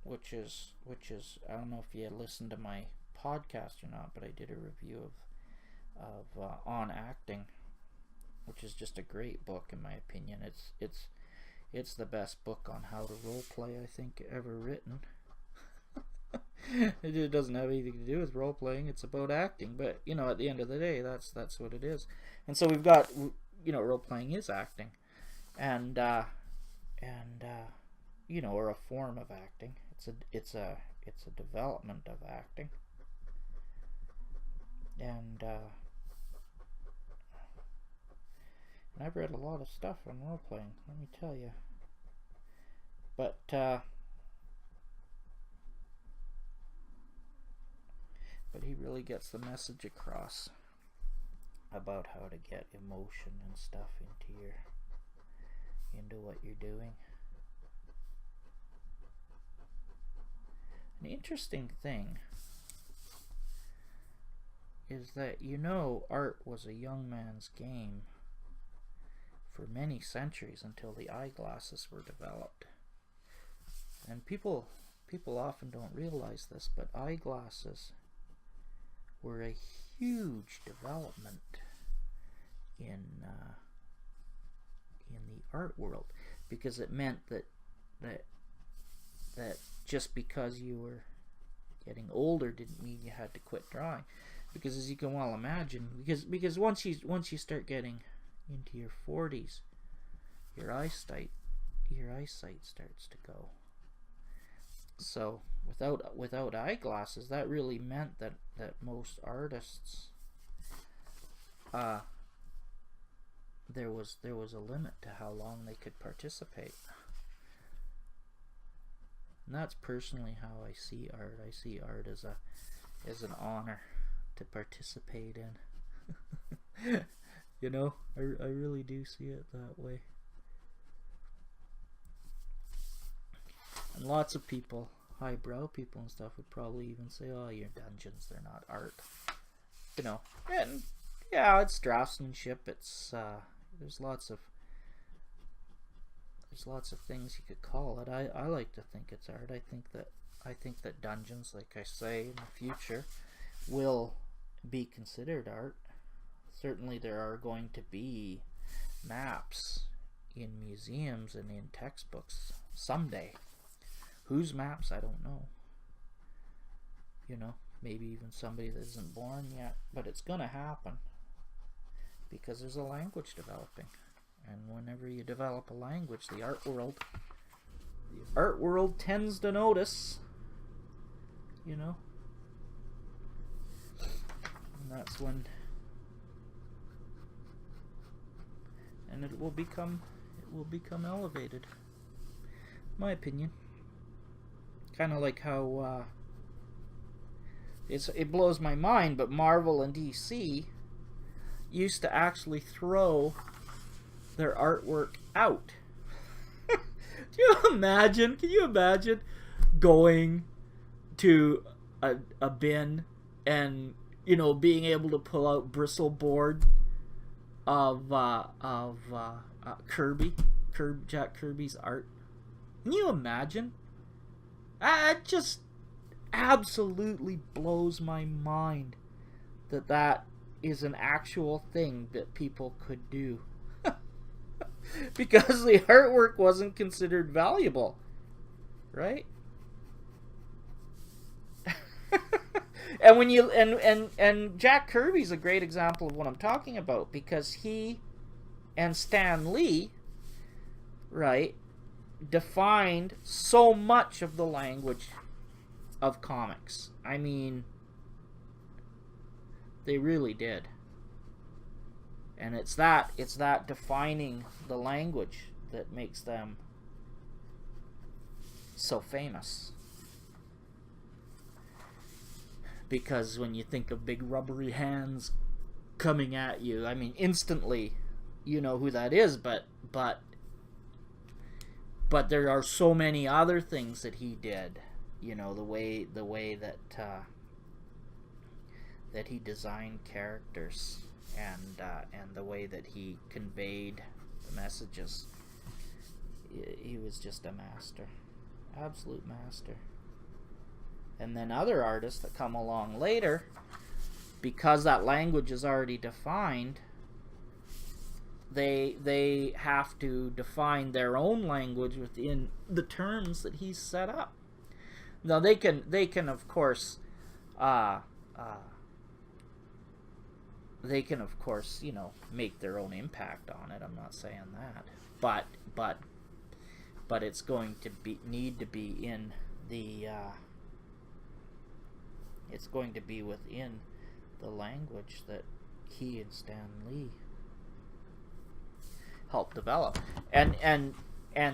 which is I don't know if you listened to my podcast or not, but I did a review of On Acting, which is just a great book, in my opinion. It's the best book on how to role play, I think, ever written. It doesn't have anything to do with role playing. It's about acting, but you know, at the end of the day, that's what it is. And so we've got you know, role playing is acting, and you know, or a form of acting. It's a development of acting, and I've read a lot of stuff on role playing, let me tell you. But he really gets the message across about how to get emotion and stuff into what you're doing. An interesting thing is that, you know, art was a young man's game for many centuries until the eyeglasses were developed. And people often don't realize this, but eyeglasses were a huge development in the art world, because it meant that just because you were getting older didn't mean you had to quit drawing, because as you can well imagine, because once you start getting into your 40s, your eyesight starts to go. So without eyeglasses, that really meant that most artists, there was a limit to how long they could participate. And that's personally how I see art. I see art as an honor to participate in. You know, I really do see it that way. And lots of people, highbrow people and stuff, would probably even say, "Oh, your dungeons, they're not art." You know, and yeah, it's draftsmanship. It's there's lots of things you could call it. I like to think it's art. I think that dungeons, like I say, in the future will be considered art. Certainly there are going to be maps in museums and in textbooks someday. Whose maps, I don't know. You know, maybe even somebody that isn't born yet, but it's gonna happen because there's a language developing. And whenever you develop a language, the art world tends to notice, you know. And that's when, and it will become elevated. My opinion. Kind of like how it blows my mind, but Marvel and DC used to actually throw their artwork out. Can you imagine going to a bin and, you know, being able to pull out bristleboard of Jack Kirby's art? Can you imagine? It just absolutely blows my mind that is an actual thing that people could do. Because the artwork wasn't considered valuable, right? And when you and Jack Kirby's a great example of what I'm talking about, because he and Stan Lee, right, defined so much of the language of comics. I mean, they really did. And it's that defining the language that makes them so famous. Because when you think of big rubbery hands coming at you, I mean, instantly you know who that is, but there are so many other things that he did. You know, the way that he designed characters, and the way that he conveyed messages. He was just a master, absolute master. And then other artists that come along later, because that language is already defined, they have to define their own language within the terms that he's set up. Now they can of course they can, of course, you know, make their own impact on it. I'm not saying that, but it's going to need to be in the it's going to be within the language that he and Stan Lee helped develop. And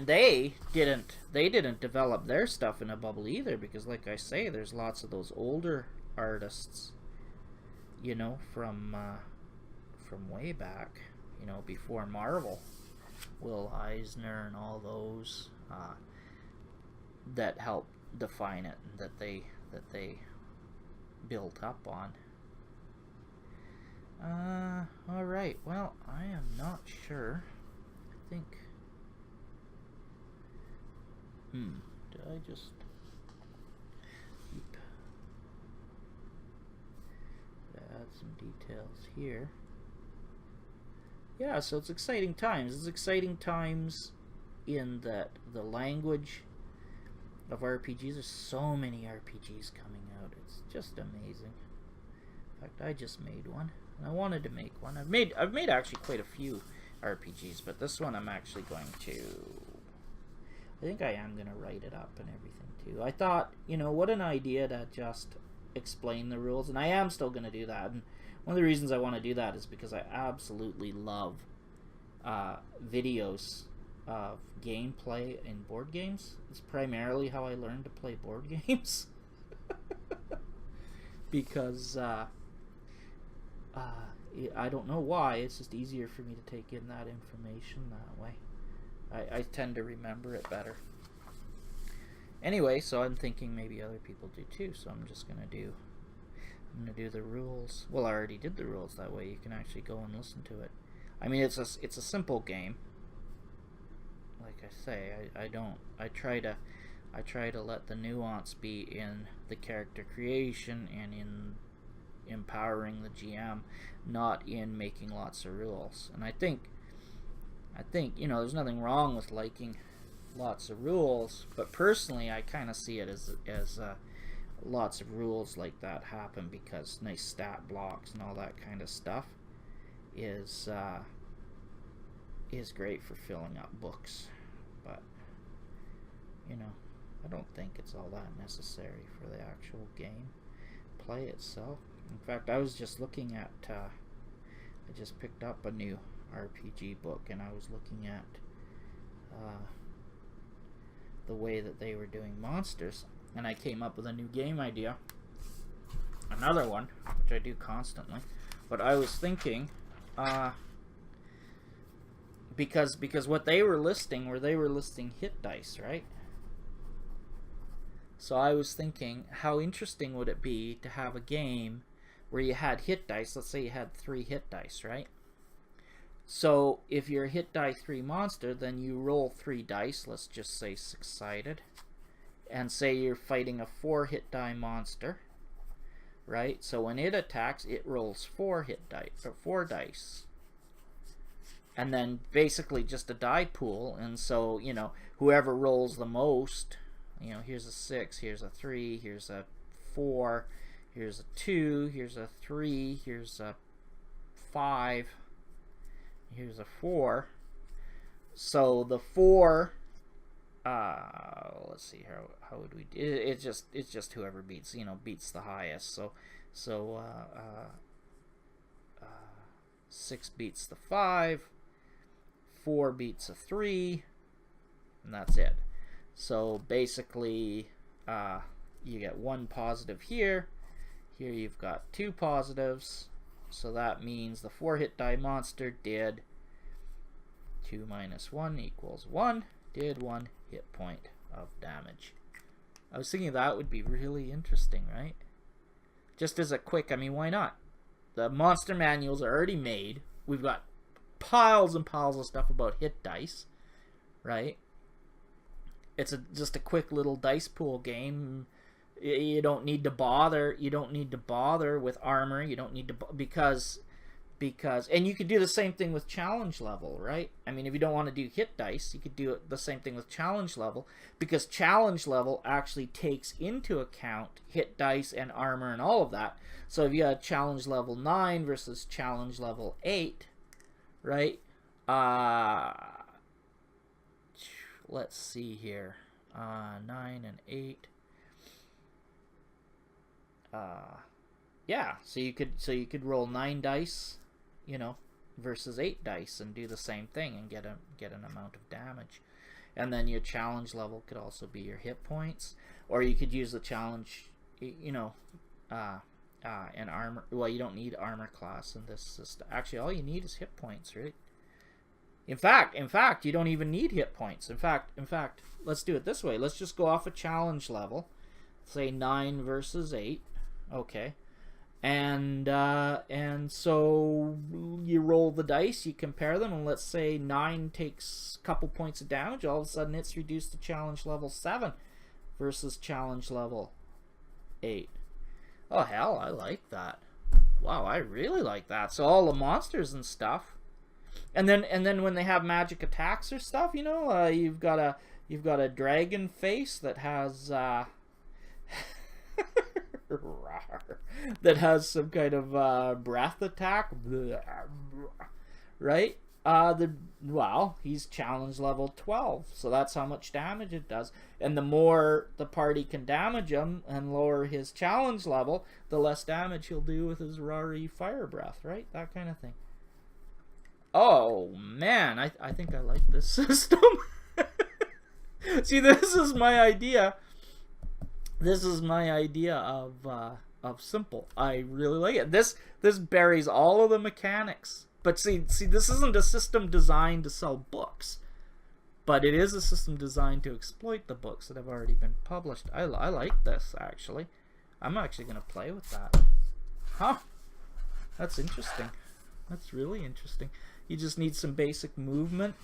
they didn't develop their stuff in a bubble either, because like I say, there's lots of those older artists, you know, from way back, you know, before Marvel, Will Eisner and all those, that helped define it, and that they built up on. Alright, well, I am not sure. I think... did I just... add some details here. Yeah, so it's exciting times. It's exciting times in that the language of RPGs. There's so many RPGs coming out. It's just amazing. In fact, I just made one, and I wanted to make one. I've made actually quite a few RPGs, but this one I'm actually going to... I think I am going to write it up and everything too. I thought, you know, what an idea to just explain the rules, and I am still going to do that. And one of the reasons I want to do that is because I absolutely love videos of gameplay in board games. It's primarily how I learned to play board games. Because I don't know why, it's just easier for me to take in that information that way. I tend to remember it better. Anyway, so I'm thinking maybe other people do too, so I'm gonna do the rules. Well, I already did the rules, that way you can actually go and listen to it. I mean, it's a simple game. Like I say, I try to let the nuance be in the character creation and in empowering the GM, not in making lots of rules. And I think, you know, there's nothing wrong with liking lots of rules, but personally I kind of see it as lots of rules like that happen because nice stat blocks and all that kind of stuff is great for filling up books. But, you know, I don't think it's all that necessary for the actual game play itself. In fact, I was just looking at I just picked up a new RPG book, and I was looking at the way that they were doing monsters, and I came up with a new game idea, another one, which I do constantly. But I was thinking, because what they were listing hit dice, right? So I was thinking, how interesting would it be to have a game where you had hit dice? Let's say you had 3 hit dice, right? So if you're a hit die 3 monster, then you roll 3 dice, let's just say 6-sided, and say you're fighting a 4 hit die monster, right? So when it attacks, it rolls 4 hit dice, or 4 dice, and then basically just a die pool. And so, you know, whoever rolls the most, you know, here's a 6, here's a 3, here's a 4, here's a 2, here's a 3, here's a 5, here's a 4. So the 4, let's see, how would we do it? It's just whoever beats, you know, beats the highest. So 6 beats the 5, 4 beats a 3, and that's it. So basically, you get 1 positive here. Here you've got 2 positives. So that means the 4 hit die monster did 2 minus 1 equals 1. Did 1 hit point of damage. I was thinking that would be really interesting, right? Just as a quick, I mean, why not? The monster manuals are already made. We've got piles and piles of stuff about hit dice, right? It's just a quick little dice pool game. You don't need to bother. You don't need to bother with armor. You don't need to, because because, and you could do the same thing with challenge level, right? I mean, if you don't want to do hit dice, you could do the same thing with challenge level, because challenge level actually takes into account hit dice and armor and all of that. So if you had challenge level 9 versus challenge level 8, right? Let's see here. 9 and 8. Yeah, so you could roll 9 dice, you know, versus 8 dice and do the same thing and get an amount of damage. And then your challenge level could also be your hit points, or you could use the challenge, you know, and armor. Well, you don't need armor class in this system. Actually, all you need is hit points, right? In fact, you don't even need hit points. In fact, let's do it this way. Let's just go off a challenge level, say 9 versus 8. Okay. And so you roll the dice, you compare them, and let's say 9 takes a couple points of damage. All of a sudden, it's reduced to challenge level 7 versus challenge level 8. Oh hell, I like that. Wow, I really like that. So all the monsters and stuff, and then when they have magic attacks or stuff, you know, you've got a dragon face that has that has some kind of breath attack, right? Well, he's challenge level 12, so that's how much damage it does. And the more the party can damage him and lower his challenge level, the less damage he'll do with his Rari fire breath, right? That kind of thing. Oh man, I think I like this system. See, this is my idea. This is my idea of simple. I really like it. This buries all of the mechanics. But see, this isn't a system designed to sell books, but it is a system designed to exploit the books that have already been published. I like this, actually. I'm actually going to play with that. Huh? That's interesting. That's really interesting. You just need some basic movement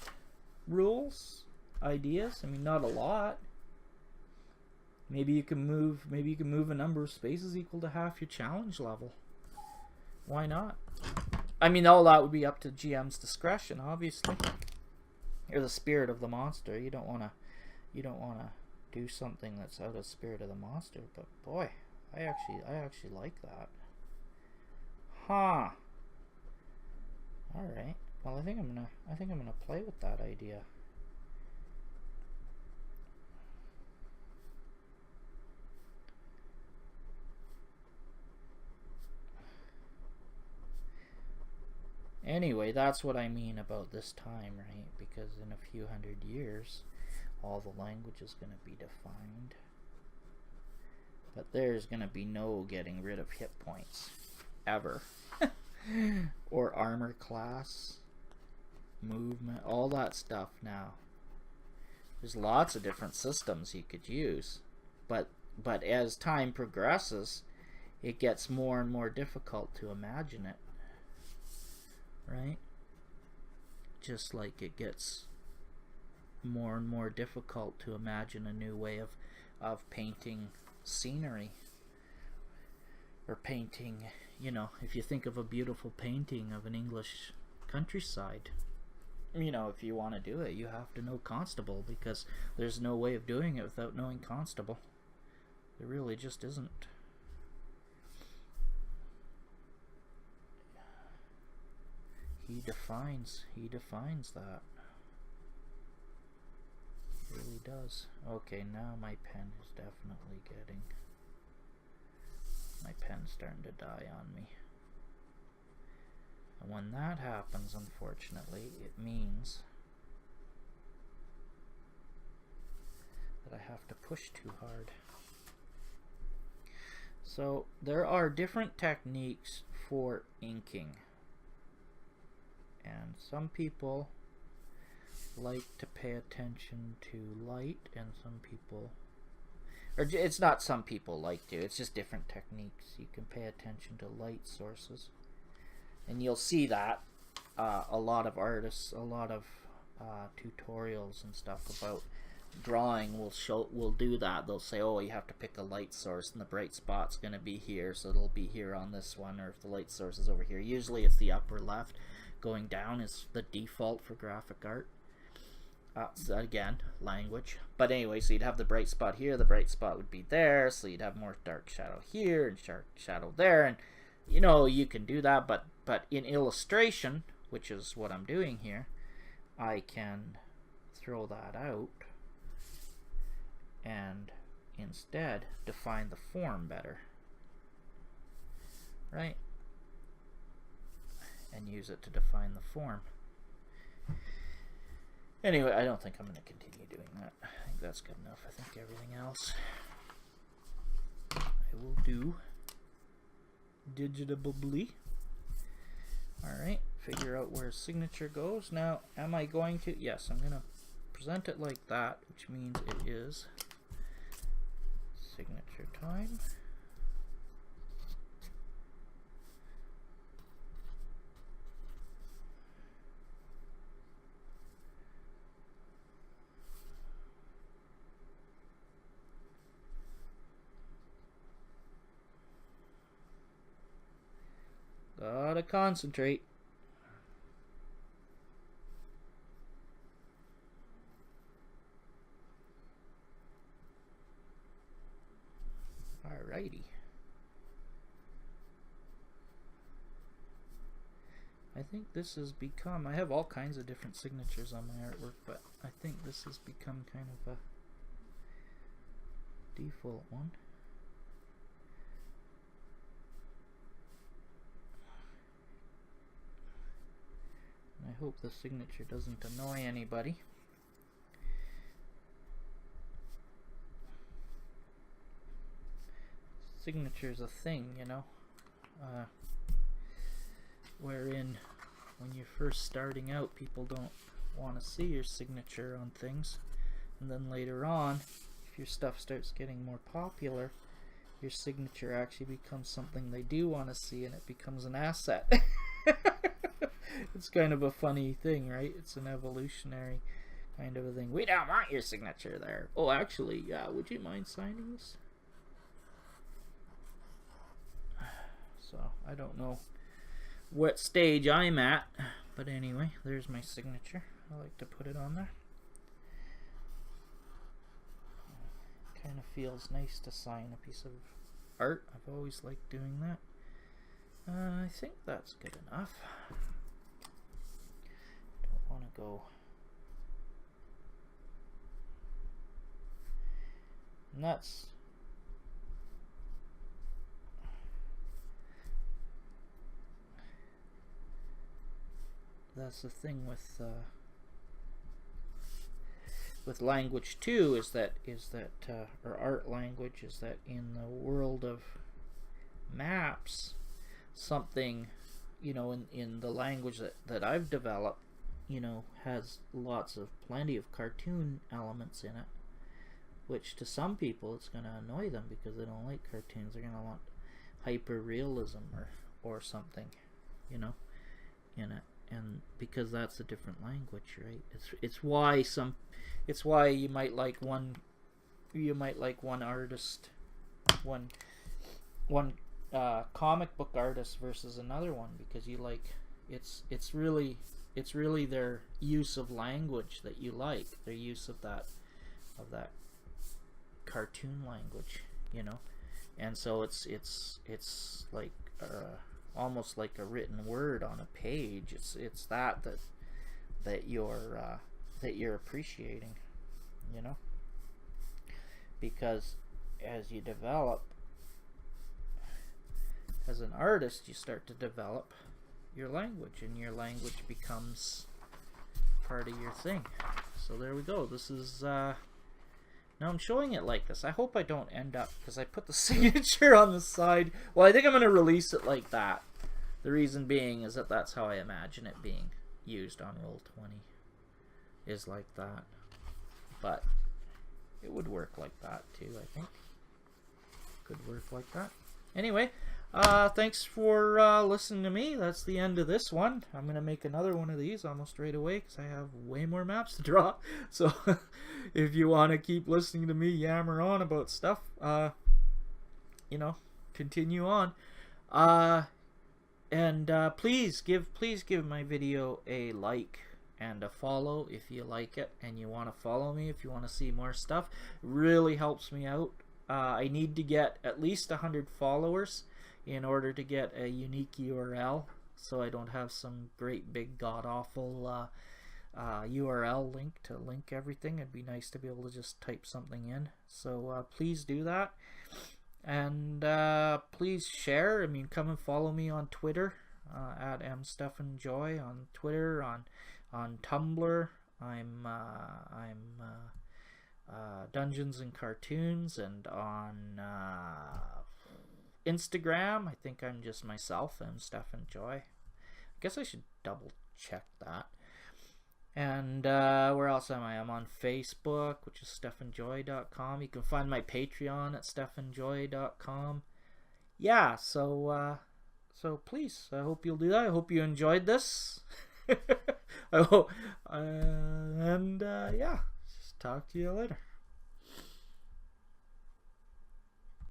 rules, ideas. I mean, not a lot. Maybe you can move a number of spaces equal to half your challenge level. Why not? I mean, all that would be up to GM's discretion, obviously. You're the spirit of the monster. You don't wanna do something that's out of spirit of the monster. But boy, I actually like that. Huh. All right. Well, I think I'm gonna play with that idea. Anyway, that's what I mean about this time, right? Because in a few hundred years, all the language is going to be defined. But there's going to be no getting rid of hit points. Ever. Or armor class. Movement. All that stuff now. There's lots of different systems you could use. But as time progresses, it gets more and more difficult to imagine it. Right? Just like it gets more and more difficult to imagine a new way of painting scenery. Or painting, you know, if you think of a beautiful painting of an English countryside, you know, if you want to do it, you have to know Constable, because there's no way of doing it without knowing Constable. There really just isn't. He defines that. He really does. Okay, now my pen is definitely getting... My pen's starting to die on me. And when that happens, unfortunately, it means that I have to push too hard. So, there are different techniques for inking. And some people like to pay attention to light, and some people, or it's not some people like to, it's just different techniques. You can pay attention to light sources, and you'll see that a lot of artists, a lot of tutorials and stuff about drawing will do that. They'll say, oh, you have to pick a light source, and the bright spot's going to be here, so it'll be here on this one, or if the light source is over here. Usually it's the upper left. Going down is the default for graphic art. So again, language. But anyway, so you'd have the bright spot here, the bright spot would be there, so you'd have more dark shadow here and dark shadow there, and you know, you can do that, but in illustration, which is what I'm doing here, I can throw that out and instead define the form better, right? And use it to define the form. Anyway, I don't think I'm going to continue doing that. I think that's good enough. I think everything else I will do digitably. Alright, figure out where signature goes. Now, am I going to... Yes, I'm going to present it like that, which means it is signature time. Gotta concentrate. Alrighty. I think this has become, I have all kinds of different signatures on my artwork, but I think this has become kind of a default one. I hope the signature doesn't annoy anybody. Signature's a thing, you know, wherein when you're first starting out, people don't want to see your signature on things, and then later on, if your stuff starts getting more popular, your signature actually becomes something they do want to see, and it becomes an asset. It's kind of a funny thing, right? It's an evolutionary kind of a thing. We don't want your signature there. Oh, actually, yeah, would you mind signing this? So, I don't know what stage I'm at, but anyway, there's my signature. I like to put it on there. Kind of feels nice to sign a piece of art. I've always liked doing that. I think that's good enough. Don't want to go. And that's the thing with language too, is that or art language, is that in the world of maps, something, you know, in the language that I've developed, you know, has plenty of cartoon elements in it, which to some people it's going to annoy them because they don't like cartoons. They're going to want hyper realism or something, you know, in it. And because that's a different language, right? It's why you might like one artist, one comic book artist versus another one, because you like it's really their use of language that you like, their use of that cartoon language, you know. And so it's like almost like a written word on a page. It's that you're appreciating, you know, because as you develop as an artist, you start to develop your language, and your language becomes part of your thing. So there we go. This is now I'm showing it like this. I hope I don't end up, because I put the signature on the side. Well, I think I'm going to release it like that. The reason being is that that's how I imagine it being used on Roll20, is like that. But it would work like that too, I think. Could work like that. Anyway, thanks for listening to me. That's the end of this one. I'm going to make another one of these almost right away because I have way more maps to draw. So if you want to keep listening to me yammer on about stuff, you know, continue on. And please give my video a like and a follow if you like it and you want to follow me if you want to see more stuff. It really helps me out. I need to get at least 100 followers in order to get a unique URL, so I don't have some great big god-awful URL link to link everything. It'd be nice to be able to just type something in. So please do that. And please share. I mean, come and follow me on Twitter at mstephenjoy on Twitter, on Tumblr. I'm Dungeons and Cartoons, and on Instagram, I think I'm just myself, mstephenjoy. I guess I should double check that. And where else am I? I'm on Facebook, which is stephenjoy.com. You can find my Patreon at stephenjoy.com. Yeah, so please, I hope you'll do that. I hope you enjoyed this. I hope, yeah, just talk to you later.